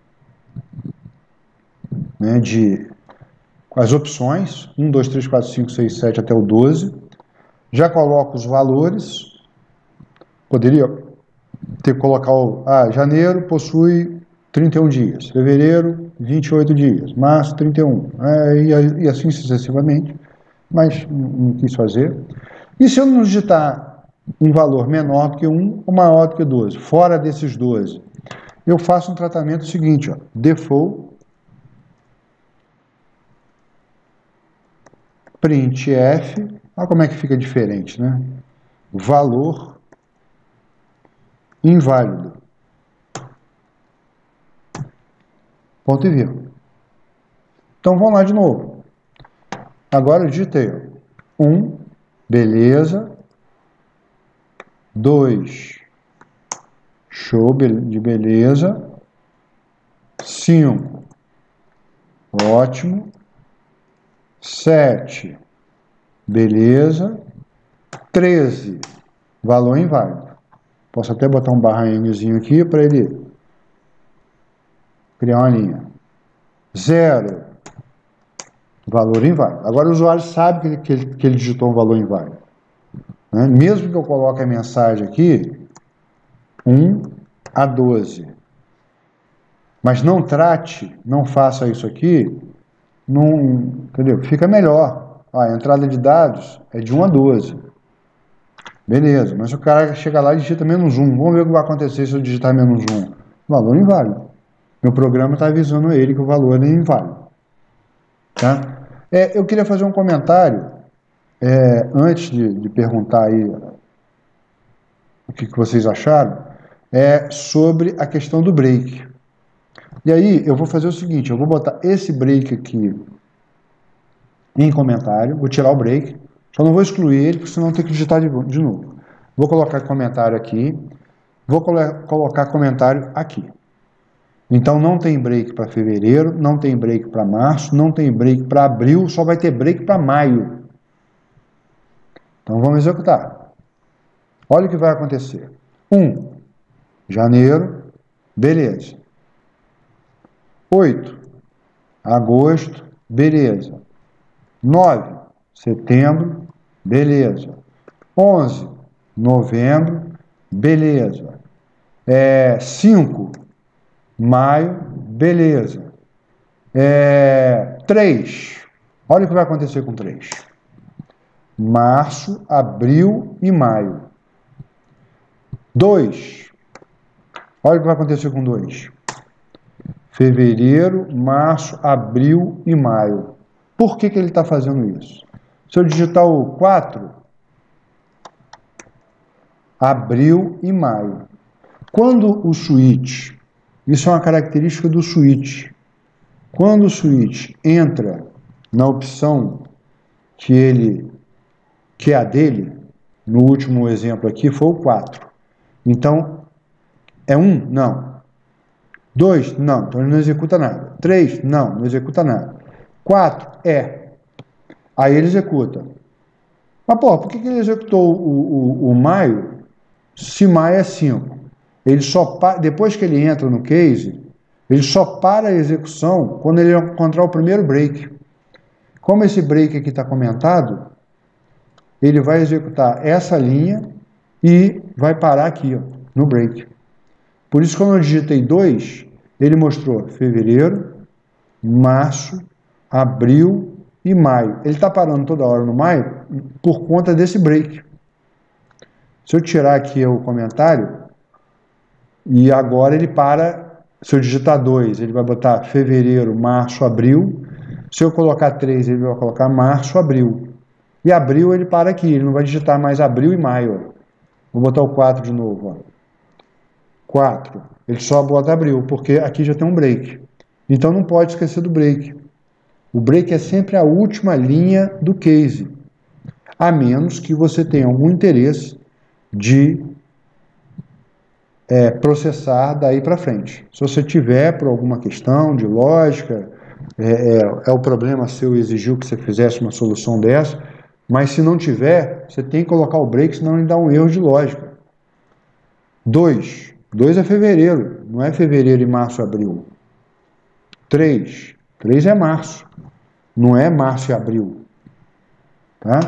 né, as opções, 1, 2, 3, 4, 5, 6, 7 até o 12. Já coloco os valores, poderia ter que colocar janeiro possui 31 dias, fevereiro 28 dias, março 31, e assim sucessivamente, mas não quis fazer. E se eu não digitar um valor menor do que 1 ou maior do que 12, fora desses 12, eu faço um tratamento seguinte, ó, default, printf, olha como é que fica diferente, né? Valor inválido. Ponto e vírgula. Então, vamos lá de novo. Agora eu digitei 1, beleza. 2, show de beleza. 5, ótimo. 7, beleza. 13, valor inválido. Posso até botar um barra Nzinho aqui para ele criar uma linha. 0, valor inválido. Agora o usuário sabe que ele digitou um valor inválido, né? Mesmo que eu coloque a mensagem aqui, 1 a 12. Mas não trate, não faça isso aqui, entendeu? Fica melhor. A entrada de dados é de 1 a 12. Beleza, mas se o cara chega lá e digita menos 1, vamos ver o que vai acontecer se eu digitar menos 1. Valor inválido. Meu programa está avisando ele que o valor é inválido. Tá? Eu queria fazer um comentário, antes de perguntar aí o que vocês acharam. sobre a questão do break. E aí eu vou fazer o seguinte, eu vou botar esse break aqui em comentário, vou tirar o break, só não vou excluir ele, porque senão eu tenho que digitar de novo. Vou colocar comentário aqui, vou colocar comentário aqui. Então não tem break para fevereiro, não tem break para março, não tem break para abril, só vai ter break para maio. Então vamos executar. Olha o que vai acontecer. 1, janeiro, beleza. 8, agosto, beleza. 9, setembro, beleza. 11, novembro, beleza. 5, maio, beleza. 3, olha o que vai acontecer com 3. Março, abril e maio. 2, olha o que vai acontecer com 2. Fevereiro, março, abril e maio. Por que ele está fazendo isso? Se eu digitar o 4, abril e maio. Quando o switch, isso é uma característica do switch, quando o switch entra na opção que é a dele, no último exemplo aqui foi o 4. Então, é 1? Não. 2? Não. Então ele não executa nada. 3? Não executa nada. 4? Aí ele executa. Mas, por que ele executou o maio, se maio é 5? Ele só depois que ele entra no case, ele só para a execução quando ele encontrar o primeiro break. Como esse break aqui está comentado, ele vai executar essa linha e vai parar aqui, ó, no break. Por isso, quando eu digitei 2, ele mostrou fevereiro, março, abril e maio. Ele está parando toda hora no maio por conta desse break. Se eu tirar aqui o comentário, e agora ele para, se eu digitar 2, ele vai botar fevereiro, março, abril. Se eu colocar 3, ele vai colocar março, abril. E abril ele para aqui, ele não vai digitar mais abril e maio. Ó. Vou botar o 4 de novo. Ó. 4. Ele só bota abril, porque aqui já tem um break. Então não pode esquecer do break. O break é sempre a última linha do case, a menos que você tenha algum interesse de processar daí para frente. Se você tiver por alguma questão de lógica, o problema seu exigiu que você fizesse uma solução dessa, mas se não tiver, você tem que colocar o break, senão ele dá um erro de lógica. 2 é fevereiro, não é fevereiro e março e abril. 3 é março, não é março e abril. Tá?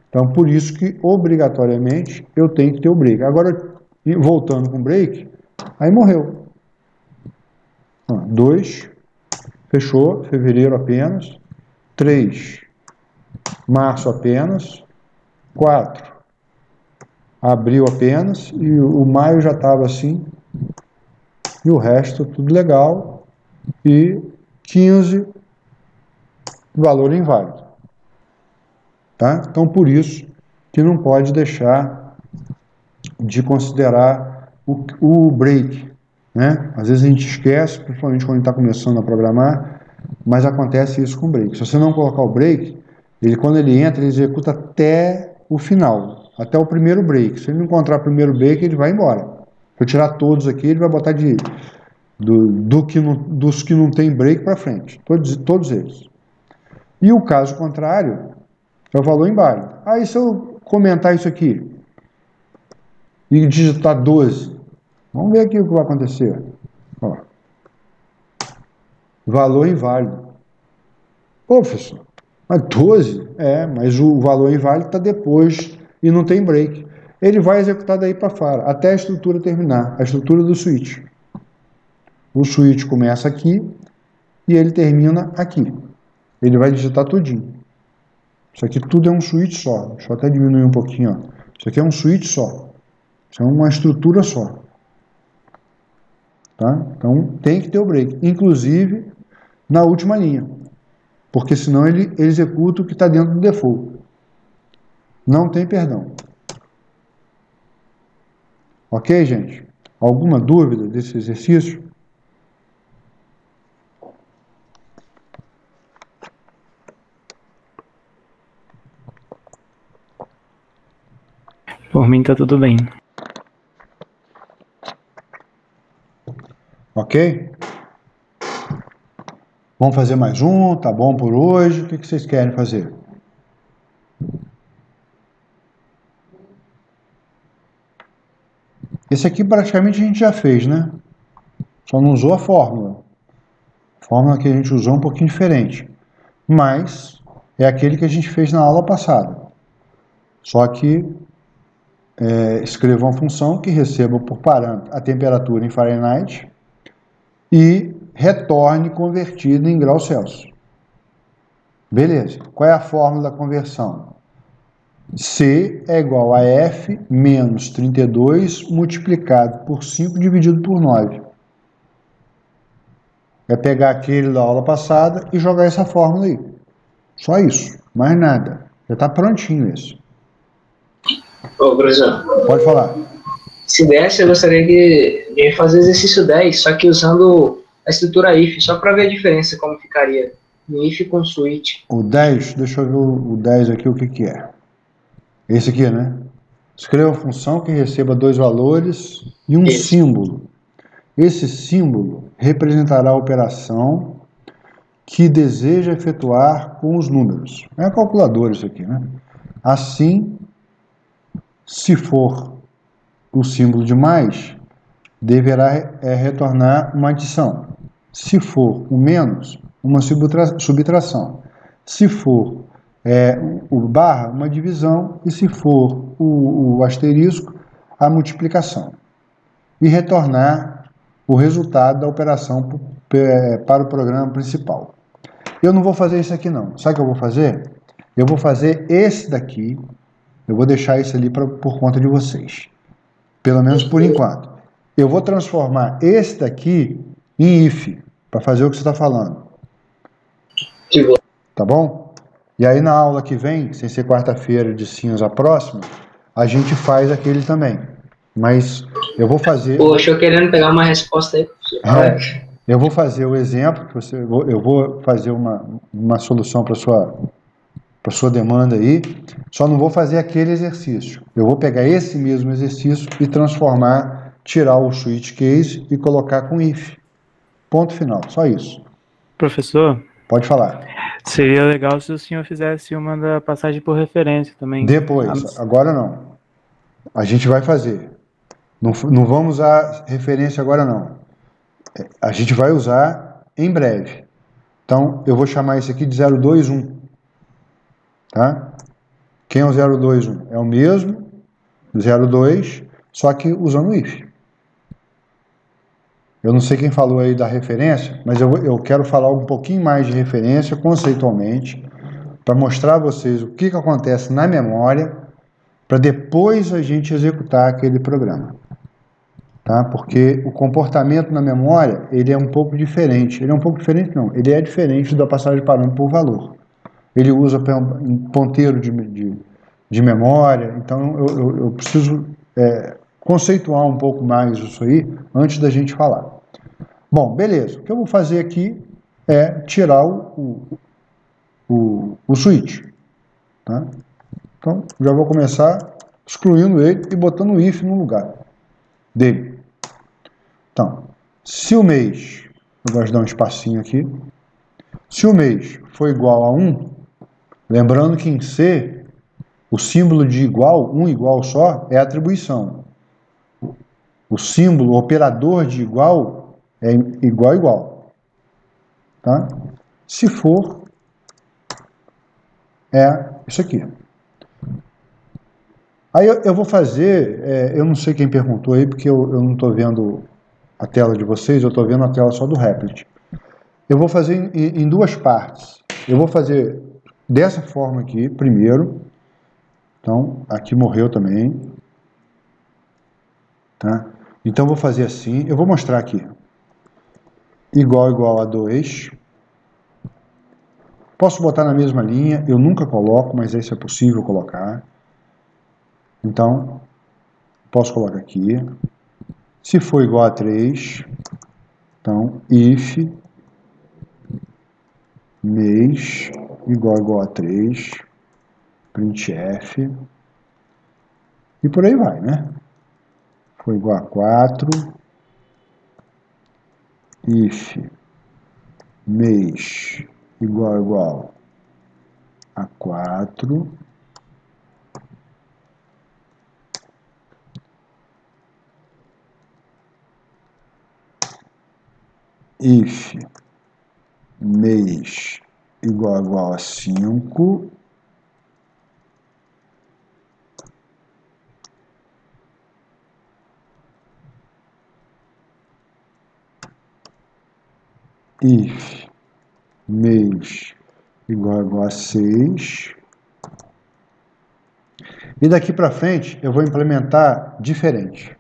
Então, por isso que, obrigatoriamente, eu tenho que ter o break. Agora, voltando com o break, aí morreu. 2, fechou, fevereiro apenas. 3, março apenas. 4, abril apenas. E o maio já estava assim. E o resto, tudo legal. E 15, valor inválido. Tá? Então, por isso que não pode deixar de considerar o break. Né? Às vezes a gente esquece, principalmente quando a gente está começando a programar, mas acontece isso com o break. Se você não colocar o break, quando ele entra, ele executa até o final, até o primeiro break. Se ele não encontrar o primeiro break, ele vai embora. Se eu tirar todos aqui, ele vai botar dos que não tem break para frente, todos eles. E o caso contrário é o valor inválido. Aí se eu comentar isso aqui e digitar 12, vamos ver aqui o que vai acontecer. Ó. Valor inválido. Pô, professor, mas 12? Mas o valor inválido está depois e não tem break. Ele vai executar daí para fora, até a estrutura terminar, a estrutura do switch. O switch começa aqui e ele termina aqui. Ele vai digitar tudinho. Isso aqui tudo é um switch só. Deixa eu até diminuir um pouquinho. Ó. Isso aqui é um switch só. Isso é uma estrutura só. Tá? Então tem que ter o break. Inclusive na última linha. Porque senão ele executa o que está dentro do default. Não tem perdão. Ok, gente? Alguma dúvida desse exercício? Por mim tá tudo bem. Ok? Vamos fazer mais um? Tá bom por hoje? O que vocês querem fazer? Esse aqui praticamente a gente já fez, né? Só não usou a fórmula. A fórmula que a gente usou é um pouquinho diferente. Mas é aquele que a gente fez na aula passada. Só que escreva uma função que receba por parâmetro a temperatura em Fahrenheit e retorne convertido em graus Celsius. Beleza. Qual é a fórmula da conversão? C é igual a F menos 32 multiplicado por 5 dividido por 9. É pegar aquele da aula passada e jogar essa fórmula aí. Só isso, mais nada. Já está prontinho isso. Ô, professor. Pode falar. Se desse, eu gostaria de fazer exercício 10, só que usando a estrutura if, só para ver a diferença, como ficaria no if com switch. O 10, deixa eu ver o 10 aqui, o que que é. Esse aqui, né? Escreva uma função que receba 2 valores e um símbolo. Esse símbolo representará a operação que deseja efetuar com os números. É a calculadora isso aqui, né? Assim, se for o símbolo de mais, deverá retornar uma adição. Se for o menos, uma subtração. Se for o barra, uma divisão. E se for o asterisco, a multiplicação. E retornar o resultado da operação para o programa principal. Eu não vou fazer isso aqui não. Sabe o que eu vou fazer? Eu vou fazer esse daqui. Eu vou deixar isso ali por conta de vocês. Pelo menos por enquanto. Eu vou transformar esse daqui em if, para fazer o que você está falando. Tá bom? E aí na aula que vem, sem ser quarta-feira de cinza a próxima, a gente faz aquele também. Mas eu vou fazer... Poxa, eu querendo pegar uma resposta aí. Eu vou fazer o exemplo, eu vou fazer uma solução para sua demanda aí, só não vou fazer aquele exercício. Eu vou pegar esse mesmo exercício e transformar, tirar o switch case e colocar com if. Ponto final, só isso. Professor? Pode falar. Seria legal se o senhor fizesse uma da passagem por referência também. Depois, agora não. A gente vai fazer. Não vamos usar referência agora não. A gente vai usar em breve. Então, eu vou chamar isso aqui de 021. Tá? Quem é o 021? É o mesmo 02, só que usando o if. Eu não sei quem falou aí da referência, mas eu quero falar um pouquinho mais de referência conceitualmente, para mostrar a vocês o que acontece na memória, para depois a gente executar aquele programa. Tá? Porque o comportamento na memória, ele é um pouco diferente. Ele é um pouco diferente, não. Ele é diferente da passagem de parâmetro por valor. Ele usa ponteiro de memória. Então, eu preciso conceituar um pouco mais isso aí antes da gente falar. Bom, beleza. O que eu vou fazer aqui é tirar o switch. Tá? Então, já vou começar excluindo ele e botando o if no lugar dele. Então, se o mês, eu gosto de dar um espacinho aqui, se o mês for igual a 1, lembrando que em C, o símbolo de igual, um igual só, é atribuição. O símbolo, o operador de igual, é igual. Tá? Se for, é isso aqui. Aí eu vou fazer, eu não sei quem perguntou aí, porque eu não estou vendo a tela de vocês, eu estou vendo a tela só do Replit. Eu vou fazer em duas partes. Eu vou fazer dessa forma aqui, primeiro. Então, aqui morreu também. Tá? Então, eu vou fazer assim. Eu vou mostrar aqui. Igual a 2. Posso botar na mesma linha. Eu nunca coloco, mas esse é possível colocar. Então, posso colocar aqui. Se for igual a 3, então if mês igual a 3, printf, e por aí vai, né? For igual a 4, if mês igual a 4, if mês igual a 5, if mês igual a 6, e daqui para frente eu vou implementar diferente.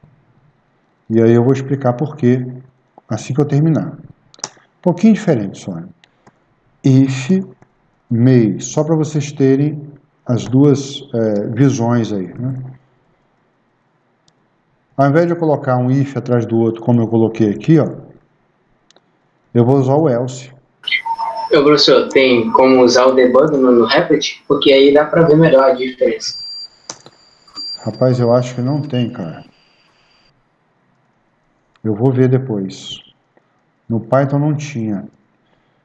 E aí eu vou explicar por quê assim que eu terminar. Um pouquinho diferente só. If mês, só para vocês terem as duas visões aí, né? Ao invés de eu colocar um if atrás do outro, como eu coloquei aqui, ó, eu vou usar o else. Professor, tem como usar o debug no Replit? Porque aí dá para ver melhor a diferença. Rapaz, eu acho que não tem, cara. Eu vou ver depois. No Python não tinha.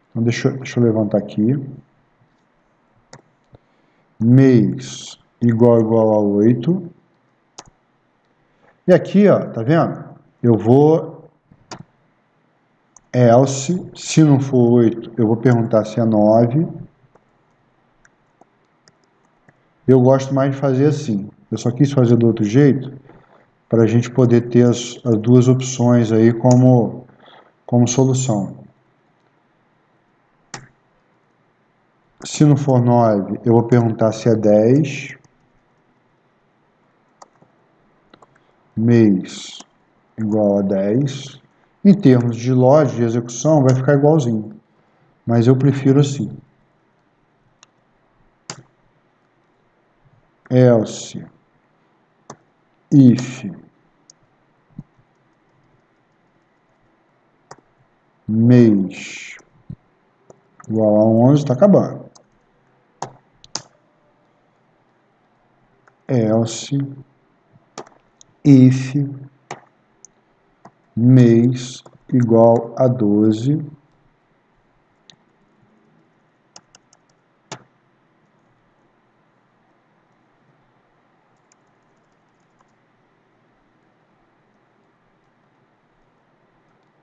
Então deixa eu levantar aqui. Mês igual a 8. E aqui, ó, tá vendo? Eu vou else, se não for 8, eu vou perguntar se é 9. Eu gosto mais de fazer assim. Eu só quis fazer do outro jeito, para a gente poder ter as duas opções aí como solução. Se não for 9, eu vou perguntar se é 10. Mês igual a 10. Em termos de lógica de execução, vai ficar igualzinho. Mas eu prefiro assim. Else if mês igual a 11, está acabando. Else if mês igual a 12.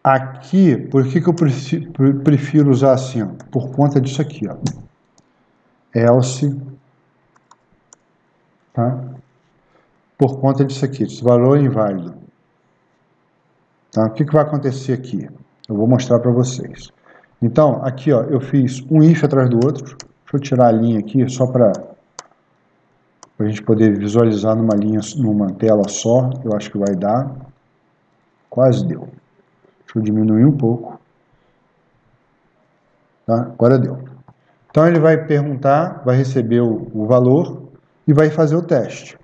Aqui, por que eu prefiro usar assim? Ó? Por conta disso aqui, ó. Else, tá? Por conta disso aqui, esse valor é inválido. Tá? O que vai acontecer aqui? Eu vou mostrar para vocês. Então, aqui, ó, eu fiz um if atrás do outro. Deixa eu tirar a linha aqui, só para a gente poder visualizar numa tela só. Eu acho que vai dar. Quase deu. Deixa eu diminuir um pouco. Tá? Agora deu. Então, ele vai perguntar, vai receber o valor e vai fazer o teste.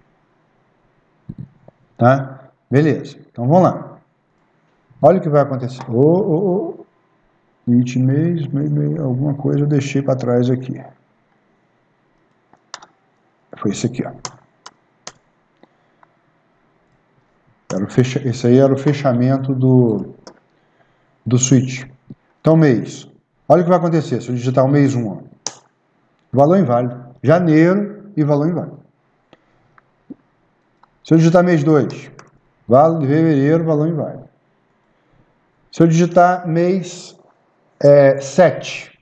Tá? Beleza. Então, vamos lá. Olha o que vai acontecer. It mês, alguma coisa eu deixei para trás aqui. Foi esse aqui, ó. Esse aí era o fechamento do switch. Então, mês. Olha o que vai acontecer se eu digitar o mês 1. Ó. Valor inválido. Janeiro e valor inválido. Se eu digitar mês 2, fevereiro, valor inválido. Se eu digitar mês 7,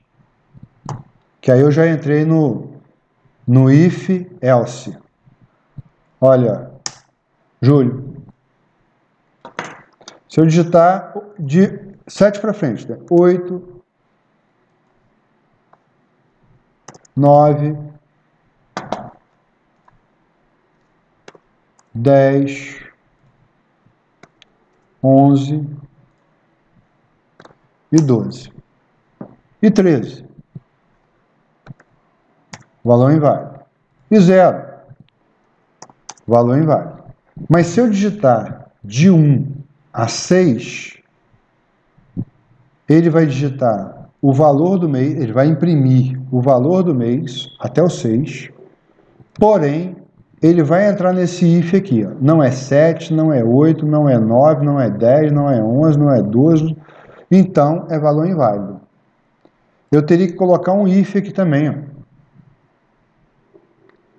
que aí eu já entrei no if else. Olha, julho. Se eu digitar de 7 para frente, né? 8, 9, 10, 11 e 12. E 13. Valor inválido. E 0. Valor inválido. Mas se eu digitar de 1 a 6, ele vai digitar o valor do mês, ele vai imprimir o valor do mês até o 6, porém, ele vai entrar nesse if aqui, ó. Não é 7, não é 8, não é 9, não é 10, não é 11, não é 12, então é valor inválido. Eu teria que colocar um if aqui também, ó.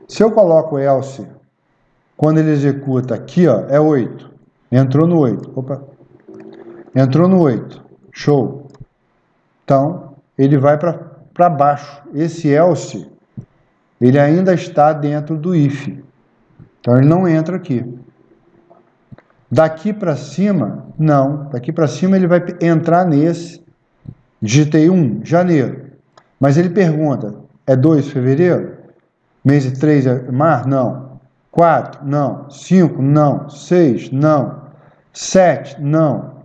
Se eu coloco else, quando ele executa aqui, ó, é 8. Entrou no 8. Opa. Entrou no 8. Show. Então, ele vai para baixo. Esse else, ele ainda está dentro do if. Então, ele não entra aqui. Daqui para cima, não. Daqui para cima, ele vai entrar nesse. Digitei 1, janeiro. Mas ele pergunta, é 2 de fevereiro? Mês 3 é março? Não. 4? Não. 5? Não. 6? Não. 7? Não.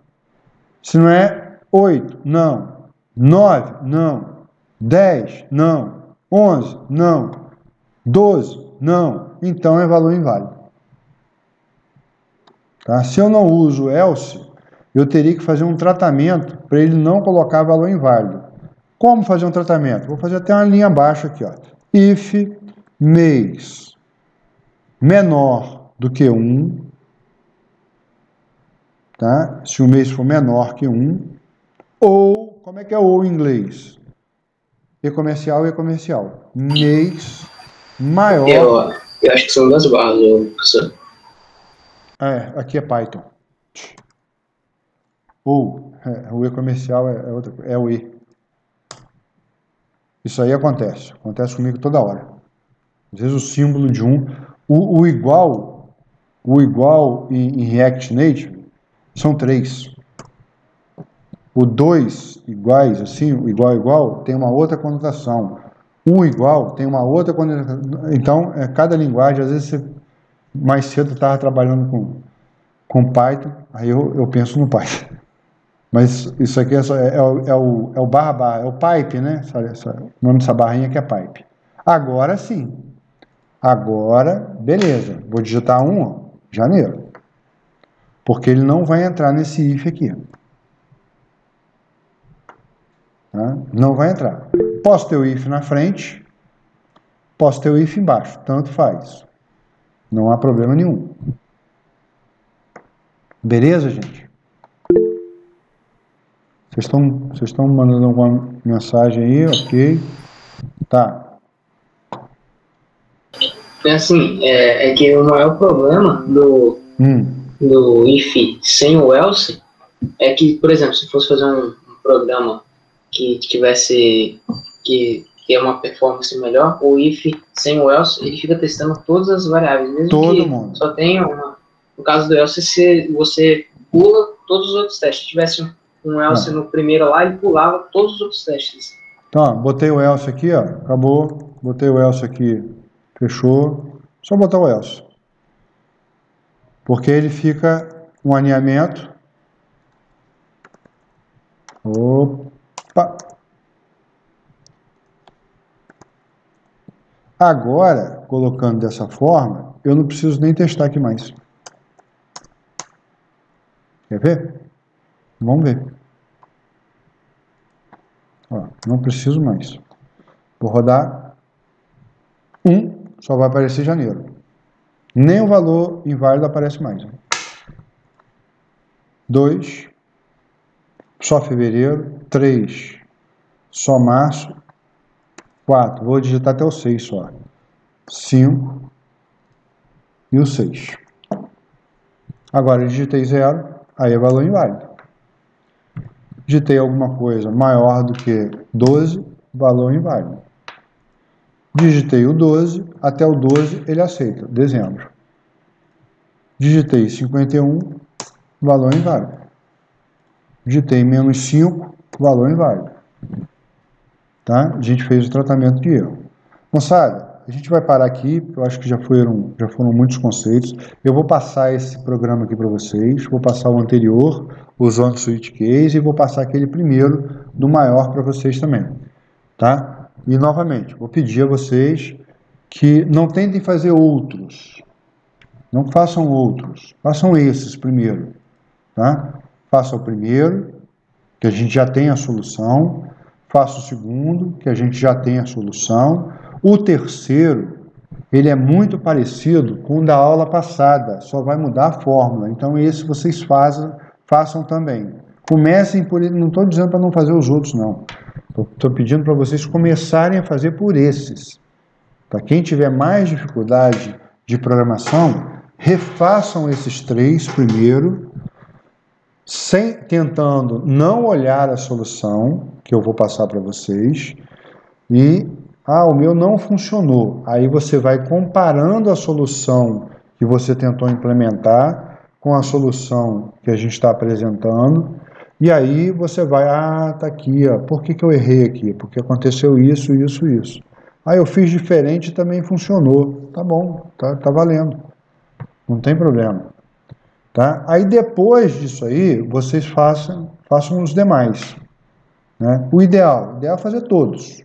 Se não é 8? Não. 9? Não. 10? Não. 11? Não. 12? Não. Então é valor inválido. Tá? Se eu não uso else, eu teria que fazer um tratamento para ele não colocar valor inválido. Como fazer um tratamento? Vou fazer até uma linha abaixo aqui, ó. If mês menor do que 1, tá? Se o mês for menor que 1, ou, como é que é ou em inglês? E comercial. Mês maior... Eu acho que são 2 barras, professor. Aqui é Python. Ou, o E comercial é outra coisa, é o E. Isso aí acontece comigo toda hora. Às vezes o símbolo de o igual em React Native são 3. O 2 iguais, assim, o igual, tem uma outra conotação. Um igual tem uma outra conotação. Então, cada linguagem, às vezes, mais cedo eu estava trabalhando com Python, aí eu penso no Python. Mas isso aqui é o barra, é o pipe, né? O nome dessa barrinha que é pipe. Agora sim. Agora, beleza. Vou digitar 1, ó, janeiro. Porque ele não vai entrar nesse if aqui. Tá? Não vai entrar. Posso ter o if na frente, posso ter o if embaixo. Tanto faz. Não há problema nenhum. Beleza, gente? Vocês estão mandando alguma mensagem aí, ok? Tá. É assim, é que o maior problema do if sem o else é que, por exemplo, se fosse fazer um programa que tivesse que ter uma performance melhor, o if sem o else, ele fica testando todas as variáveis, mesmo todo que mundo. Só tenha uma. No caso do else, você pula todos os outros testes. Se tivesse um else no primeiro lá, ele pulava todos os outros testes. Então, botei o else aqui, ó, acabou. Botei o else aqui, fechou. Só botar o else. Porque ele fica um alinhamento. Opa! Agora, colocando dessa forma, eu não preciso nem testar aqui mais. Quer ver? Vamos ver. Ó, não preciso mais. Vou rodar 1, só vai aparecer janeiro. Nem o valor inválido aparece mais. 2, só fevereiro. 3, só março. 4, vou digitar até o 6 só. 5 e o 6. Agora eu digitei 0, aí é valor inválido. Digitei alguma coisa maior do que 12, valor inválido. Digitei o 12, até o 12 ele aceita, dezembro. Digitei 51, valor inválido. Digitei menos 5, valor inválido. Tá? A gente fez o tratamento de erro. Moçada, a gente vai parar aqui, eu acho que já foram muitos conceitos. Eu vou passar esse programa aqui para vocês, vou passar o anterior, usando o switch case, e vou passar aquele primeiro do maior para vocês também. Tá? E, novamente, vou pedir a vocês que não tentem fazer outros. Não façam outros. Façam esses primeiro. tá? Faça o primeiro, que a gente já tem a solução. Faça o segundo, que a gente já tem a solução. O terceiro, ele é muito parecido com o da aula passada, só vai mudar a fórmula. Então, esse vocês façam também. Comecem por ele, não estou dizendo para não fazer os outros, não. Estou pedindo para vocês começarem a fazer por esses. Para quem tiver mais dificuldade de programação, refaçam esses 3 primeiro, tentando não olhar a solução, que eu vou passar para vocês, e, o meu não funcionou. Aí você vai comparando a solução que você tentou implementar com a solução que a gente está apresentando, e aí você vai, tá aqui, por que eu errei aqui? Porque aconteceu isso, isso, isso. Eu fiz diferente e também funcionou. Tá bom, tá valendo. Não tem problema. Tá? Aí depois disso aí, vocês façam os demais. Né? O ideal é fazer todos.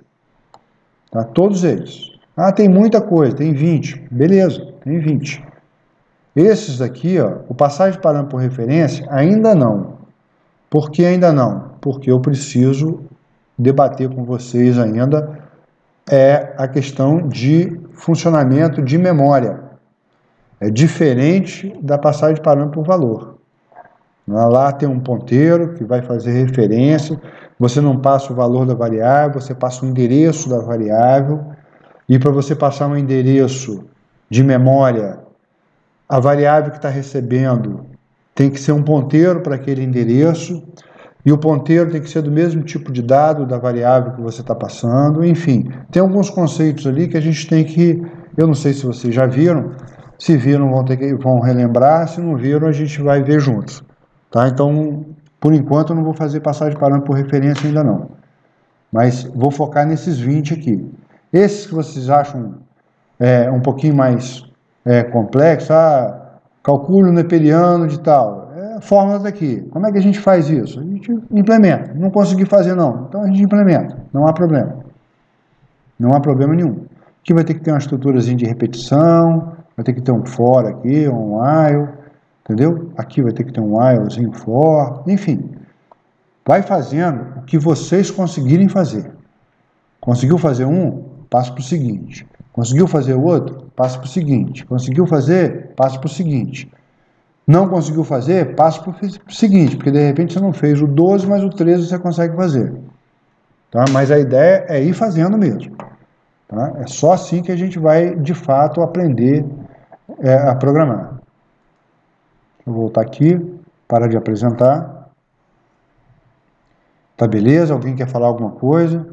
Tá? Todos eles. Tem muita coisa, tem 20. Beleza, tem 20. Esses daqui, o passagem de parâmetro por referência, ainda não. Por que ainda não? Porque eu preciso debater com vocês ainda a questão de funcionamento de memória. É diferente da passagem de parâmetro por valor. Lá tem um ponteiro que vai fazer referência, você não passa o valor da variável, você passa o endereço da variável, e para você passar um endereço de memória, a variável que está recebendo tem que ser um ponteiro para aquele endereço, e o ponteiro tem que ser do mesmo tipo de dado da variável que você está passando, enfim. Tem alguns conceitos ali que a gente tem que, eu não sei se vocês já viram, se viram vão relembrar, se não viram a gente vai ver juntos. Tá? Então, por enquanto eu não vou fazer passagem de parâmetro por referência ainda não, mas vou focar nesses 20 aqui. Esses que vocês acham um pouquinho mais complexo, cálculo neperiano de tal, fórmula daqui. Como é que a gente faz isso? A gente implementa. Não consegui fazer não, então a gente implementa. Não há problema. Não há problema nenhum. Aqui vai ter que ter uma estruturazinha de repetição, vai ter que ter um for aqui, um while, entendeu? Aqui vai ter que ter um whilezinho for, enfim. Vai fazendo o que vocês conseguirem fazer. Conseguiu fazer um? Passa para o seguinte. Conseguiu fazer o outro? Passa para o seguinte. Conseguiu fazer? Passa para o seguinte. Não conseguiu fazer? Passa para o seguinte, porque de repente você não fez o 12, mas o 13 você consegue fazer. Tá? Mas a ideia é ir fazendo mesmo. Tá? É só assim que a gente vai, de fato, aprender a programar. Vou voltar aqui, parar de apresentar. Tá beleza? Alguém quer falar alguma coisa?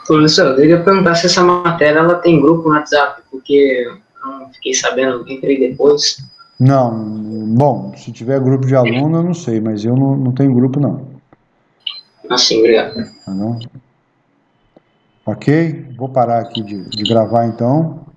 Professor, eu queria perguntar se essa matéria ela tem grupo no WhatsApp, porque eu não fiquei sabendo, eu entrei depois. Não, bom, se tiver grupo de aluno eu não sei, mas eu não tenho grupo não. Sim, obrigado. Tá, não? Ok, vou parar aqui de gravar então.